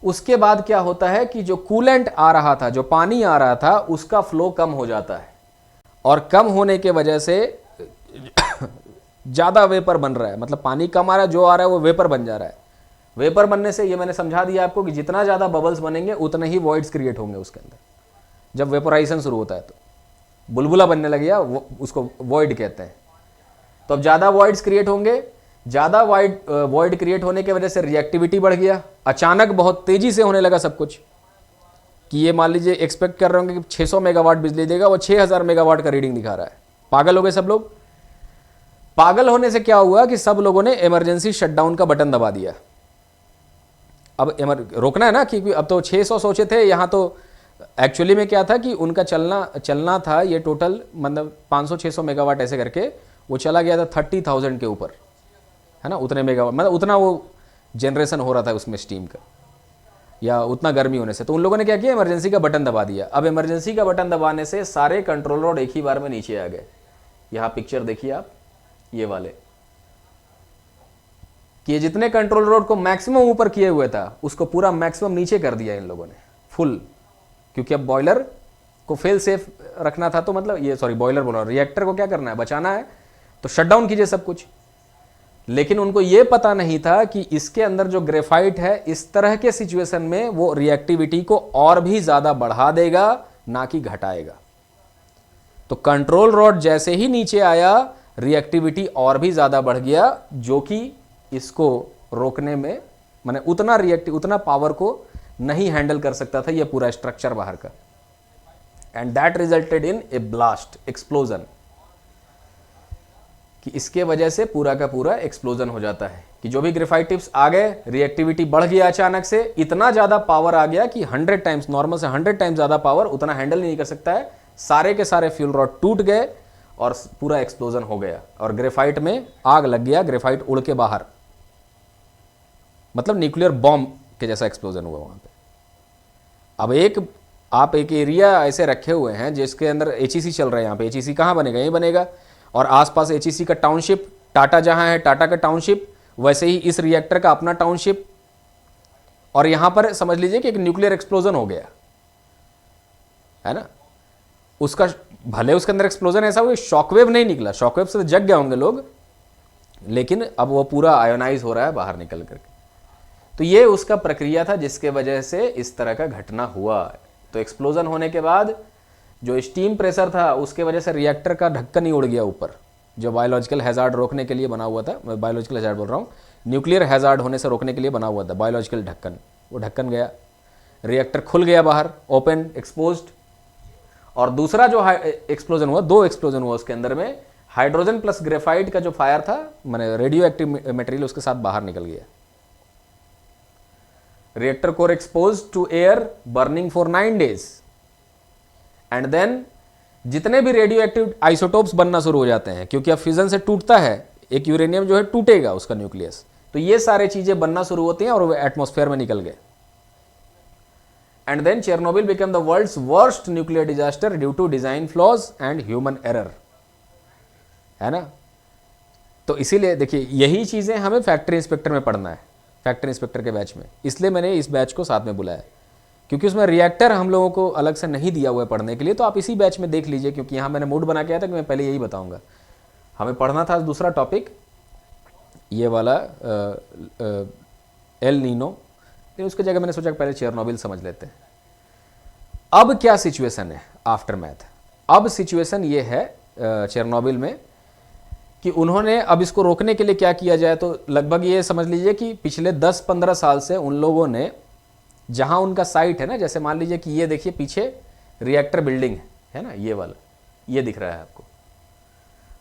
उसके बाद क्या होता है कि जो कूलेंट आ रहा था, जो पानी आ रहा था, उसका फ्लो कम हो जाता है। और कम होने के वजह से ज़्यादा वेपर बन रहा है, मतलब पानी कम आ रहा है, जो आ रहा है वो वेपर बन जा रहा है। वेपर बनने से, ये मैंने समझा दिया आपको कि जितना ज़्यादा बबल्स बनेंगे उतने ही वॉइड्स क्रिएट होंगे उसके अंदर। जब वेपोराइजेशन शुरू होता है तो बुलबुला बनने लग गया, उसको वॉइड कहते हैं। तो अब ज़्यादा वॉइड्स क्रिएट होंगे, ज़्यादा वॉइड क्रिएट होने की वजह से रिएक्टिविटी बढ़ गया। अचानक बहुत तेज़ी से होने लगा सब कुछ, कि ये मान लीजिए एक्सपेक्ट कर रहे होंगे कि 600 मेगावाट बिजली देगा, वो 6000 मेगावाट का रीडिंग दिखा रहा है। पागल हो गए सब लोग। पागल होने से क्या हुआ कि सब लोगों ने इमरजेंसी शटडाउन का बटन दबा दिया। अब रोकना है ना, क्योंकि अब तो 600 सोचे थे, यहाँ तो एक्चुअली में क्या था कि उनका चलना था ये टोटल, मतलब 500-600 मेगावाट ऐसे करके वो चला गया था 30,000 के ऊपर, है ना, उतने मेगावाट, मतलब उतना वो जनरेशन हो रहा था उसमें स्टीम का, या उतना गर्मी होने से। तो उन लोगों ने क्या किया, इमरजेंसी का बटन दबा दिया। अब इमरजेंसी का बटन दबाने से सारे कंट्रोल रोड एक ही बार में नीचे आ गए। यहाँ पिक्चर देखिए आप, ये वाले, कि ये जितने कंट्रोल रोड को मैक्सिमम ऊपर किए हुए था, उसको पूरा मैक्सिमम नीचे कर दिया इन लोगों ने, फुल। क्योंकि अब बॉयलर को फेल सेफ रखना था, तो मतलब ये बॉयलर बोल रहा हूं, रिएक्टर को क्या करना है, बचाना है, तो शटडाउन कीजिए सब कुछ। लेकिन उनको ये पता नहीं था कि इसके अंदर जो ग्रेफाइट है, इस तरह के सिचुएशन में वो रिएक्टिविटी को और भी ज्यादा बढ़ा देगा, ना कि घटाएगा। तो कंट्रोल रॉड जैसे ही नीचे आया, रिएक्टिविटी और भी ज्यादा बढ़ गया, जो कि इसको रोकने में, माने उतना पावर को नहीं हैंडल कर सकता था ये पूरा स्ट्रक्चर बाहर का। And that resulted in A blast, explosion, कि इसके वजह से पूरा का पूरा एक्सप्लोजन हो जाता है। कि जो भी ग्रेफाइट टिप्स आ गए, रिएक्टिविटी बढ़ गया अचानक से, इतना ज्यादा पावर आ गया कि 100 टाइम्स, नॉर्मल से 100 टाइम्स ज्यादा पावर उतना हैंडल नहीं कर सकता है। सारे के सारे फ्यूल रॉड टूट गए और पूरा एक्सप्लोजन हो गया, और ग्रेफाइट में आग लग गया, ग्रेफाइट उड़ के बाहर, मतलब न्यूक्लियर बॉम्ब के जैसा एक्सप्लोजन हुआ वहां पे। अब आप एक एरिया ऐसे रखे हुए हैं जिसके अंदर एचईसी चल रहा है। यहाँ पे एचईसी कहाँ बनेगा, यही बनेगा, और आसपास एचईसी का टाउनशिप, टाटा जहां है टाटा का टाउनशिप, वैसे ही इस रिएक्टर का अपना टाउनशिप। और यहां पर समझ लीजिए कि एक न्यूक्लियर एक्सप्लोजन हो गया है ना। उसका भले उसके अंदर एक्सप्लोजन ऐसा हुआ, शॉकवेव नहीं निकला, शॉकवेव से जग गए होंगे लोग, लेकिन अब वो पूरा आयोनाइज हो रहा है बाहर निकल करके। तो ये उसका प्रक्रिया था जिसके वजह से इस तरह का घटना हुआ। तो एक्सप्लोजन होने के बाद जो स्टीम प्रेशर था, उसके वजह से रिएक्टर का ढक्कन ही उड़ गया ऊपर, जो बायोलॉजिकल हैजार्ड रोकने के लिए बना हुआ था। मैं बायोलॉजिकल हैजार्ड बोल रहा हूँ, न्यूक्लियर हैजार्ड होने से रोकने के लिए बना हुआ था बायोलॉजिकल ढक्कन, वो ढक्कन गया, रिएक्टर खुल गया बाहर, ओपन, एक्सपोज्ड। और दूसरा जो एक्सप्लोजन हुआ, 2 एक्सप्लोजन हुआ उसके अंदर में, हाइड्रोजन प्लस ग्रेफाइट का जो फायर था, माने रेडियो एक्टिव मटेरियल उसके साथ बाहर निकल गया। reactor core exposed to air burning for 9 days, and then जितने भी रेडियो एक्टिव आइसोटोप्स बनना शुरू हो जाते हैं, क्योंकि अब फिजन से टूटता है, एक यूरेनियम जो है टूटेगा उसका न्यूक्लियस, तो ये सारे चीजें बनना शुरू होती हैं और वो एटमॉस्फेयर में निकल गए। And then Chernobyl become the world's worst nuclear disaster due to design flaws and human error, है ना। तो इसीलिए देखिए यही चीजें हमें फैक्ट्री इंस्पेक्टर में पढ़ना है, फैक्ट्री इंस्पेक्टर के बैच में, इसलिए मैंने इस बैच को साथ में बुलाया, क्योंकि उसमें रिएक्टर हम लोगों को अलग से नहीं दिया हुआ है पढ़ने के लिए, तो आप इसी बैच में देख लीजिए, क्योंकि यहाँ मैंने मूड बना के आया था कि मैं पहले यही बताऊंगा। हमें पढ़ना था दूसरा टॉपिक ये वाला एल नीनो, लेकिन उसकी जगह मैंने सोचा कि पहले चेरनोबिल समझ लेते हैं। अब क्या सिचुएशन है आफ्टर मैथ? अब सिचुएशन ये है चेरनोबिल में कि उन्होंने अब इसको रोकने के लिए क्या किया जाए, तो लगभग ये समझ लीजिए कि पिछले 10-15 साल से उन लोगों ने, जहां उनका साइट है ना, जैसे मान लीजिए कि ये देखिए पीछे रिएक्टर बिल्डिंग है ना, ये वाला, ये दिख रहा है आपको,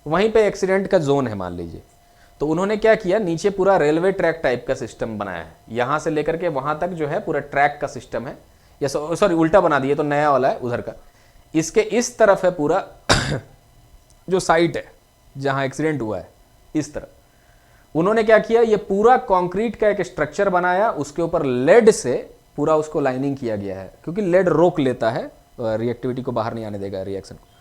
वहीं पे एक्सीडेंट का जोन है मान लीजिए। तो उन्होंने क्या किया, नीचे पूरा रेलवे ट्रैक टाइप का सिस्टम बनाया है, यहां से लेकर के वहां तक जो है पूरा ट्रैक का सिस्टम है, या सॉरी उल्टा बना दिए, तो नया वाला है उधर का, इसके इस तरफ है पूरा जो साइट है जहां एक्सीडेंट हुआ है, इस तरफ उन्होंने क्या किया, ये पूरा कंक्रीट का एक स्ट्रक्चर बनाया, उसके ऊपर लेड से पूरा उसको लाइनिंग किया गया है, क्योंकि लेड रोक लेता है रिएक्टिविटी को, बाहर नहीं आने देगा रिएक्शन को।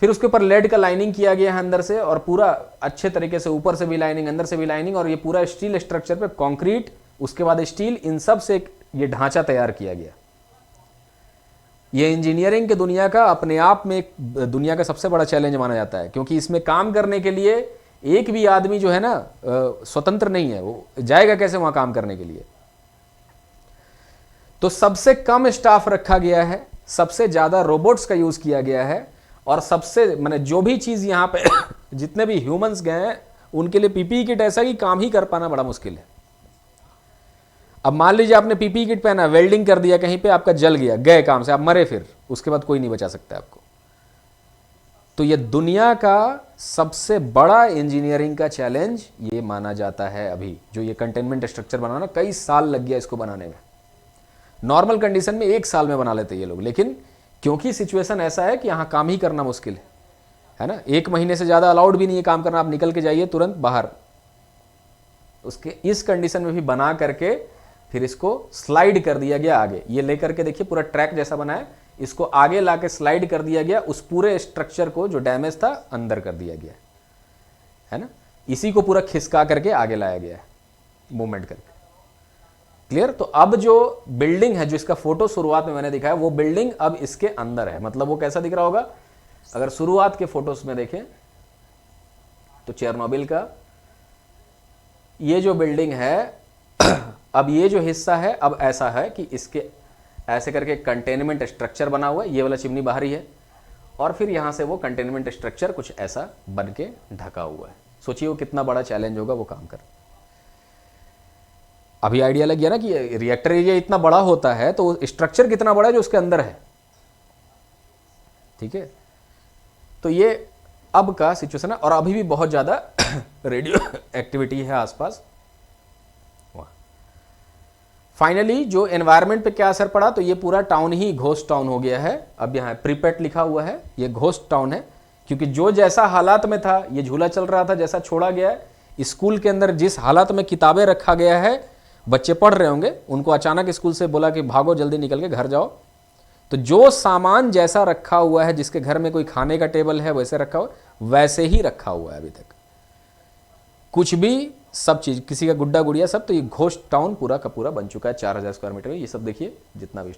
फिर उसके ऊपर लेड का लाइनिंग किया गया है अंदर से, और पूरा अच्छे तरीके से ऊपर से भी लाइनिंग, अंदर से भी लाइनिंग, और ये पूरा स्टील स्ट्रक्चर पे कंक्रीट, उसके बाद स्टील, इन सब से ये ढांचा तैयार किया गया। ये इंजीनियरिंग के दुनिया का अपने आप में एक दुनिया का सबसे बड़ा चैलेंज माना जाता है, क्योंकि इसमें काम करने के लिए एक भी आदमी जो है ना स्वतंत्र नहीं है, वो जाएगा कैसे वहां काम करने के लिए। तो सबसे कम स्टाफ रखा गया है, सबसे ज्यादा रोबोट्स का यूज किया गया है, और सबसे मैंने जो भी चीज यहां पे जितने भी ह्यूमंस गए हैं उनके लिए पीपीई किट ऐसा कि काम ही कर पाना बड़ा मुश्किल है। अब मान लीजिए आपने पीपीई किट पहना, वेल्डिंग कर दिया कहीं पे, आपका जल गया, गए काम से, आप मरे, फिर उसके बाद कोई नहीं बचा सकता आपको। तो ये दुनिया का सबसे बड़ा इंजीनियरिंग का चैलेंज ये माना जाता है अभी, जो ये कंटेनमेंट स्ट्रक्चर बनाना, कई साल लग गया इसको बनाने में। नॉर्मल कंडीशन में 1 साल में बना लेते ये लोग, लेकिन क्योंकि सिचुएशन ऐसा है कि यहां काम ही करना मुश्किल है ना, 1 महीने से ज्यादा अलाउड भी नहीं है काम करना, आप निकल के जाइए तुरंत बाहर। उसके इस कंडीशन में भी बना करके फिर इसको स्लाइड कर दिया गया आगे, ये लेकर के देखिए पूरा ट्रैक जैसा बना है, इसको आगे लाके स्लाइड कर दिया गया, उस पूरे स्ट्रक्चर को जो डैमेज था अंदर कर दिया गया है ना, इसी को पूरा खिसका करके आगे लाया गया है मूवमेंट करके। क्लियर? तो अब जो बिल्डिंग है, जो इसका फोटो शुरुआत में मैंने दिखाया, वो बिल्डिंग अब इसके अंदर है। मतलब वो कैसा दिख रहा होगा, अगर शुरुआत के फोटोज में देखें तो चेरनोबिल का ये जो बिल्डिंग है, अब ये जो हिस्सा है अब ऐसा है कि इसके ऐसे करके कंटेनमेंट स्ट्रक्चर बना हुआ है, ये वाला चिमनी बाहरी है, और फिर यहां से वो कंटेनमेंट स्ट्रक्चर कुछ ऐसा बन के ढका हुआ है। सोचिए वो कितना बड़ा चैलेंज होगा वो काम कर। अभी आइडिया लग गया ना कि रिएक्टर एरिया इतना बड़ा होता है तो स्ट्रक्चर कितना बड़ा है जो उसके अंदर है। ठीक है, तो ये अब का सिचुएशन है, और अभी भी बहुत ज्यादा रेडियो एक्टिविटी है आसपास। फाइनली जो एनवायरनमेंट पे क्या असर पड़ा, तो ये पूरा टाउन ही घोस्ट टाउन हो गया है। अब यहाँ प्रीपेट लिखा हुआ है, ये घोस्ट टाउन है, क्योंकि जो जैसा हालात में था, ये झूला चल रहा था, जैसा छोड़ा गया है, स्कूल के अंदर जिस हालात में किताबें रखा गया है, बच्चे पढ़ रहे होंगे, उनको अचानक स्कूल से बोला कि भागो जल्दी निकल के घर जाओ, तो जो सामान जैसा रखा हुआ है, जिसके घर में कोई खाने का टेबल है वैसे रखा हुआ, वैसे ही रखा हुआ है अभी तक, कुछ भी, सब चीज, किसी का गुड्डा गुड़िया सब। तो ये घोस्ट टाउन पूरा का पूरा बन चुका है, 4000 स्क्वायर मीटर में। ये सब देखिए जितना भी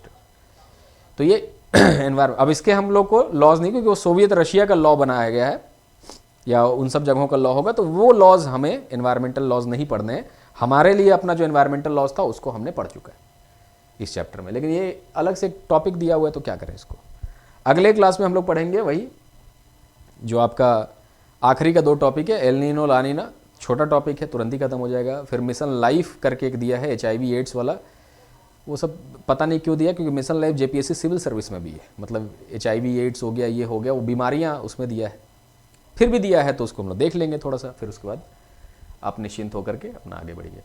तो ये एनवायरमेंट। अब इसके हम लोग को लॉज नहीं, क्योंकि वो सोवियत रशिया का लॉ बनाया गया है, या उन सब जगहों का लॉ होगा, तो वो लॉज हमें एनवायरमेंटल लॉज नहीं पढ़ने हैं। हमारे लिए अपना जो एनवायरमेंटल लॉज था उसको हमने पढ़ चुका है इस चैप्टर में, लेकिन ये अलग से टॉपिक दिया हुआ है, तो क्या करें इसको। अगले क्लास में हम लोग पढ़ेंगे वही जो आपका आखिरी का 2 टॉपिक है, एल नीनो ला नीना, छोटा टॉपिक है, तुरंत ही खत्म हो जाएगा। फिर मिशन लाइफ करके एक दिया है, HIV एड्स वाला, वो सब पता नहीं क्यों दिया, क्योंकि mission life JPSC civil service में भी है, मतलब HIV एड्स हो गया, ये हो गया, वो बीमारियां उसमें दिया है, फिर भी दिया है, तो उसको हम लोग देख लेंगे थोड़ा सा, फिर उसके बाद आप निश्चिंत होकर के अपना आगे बढ़िए।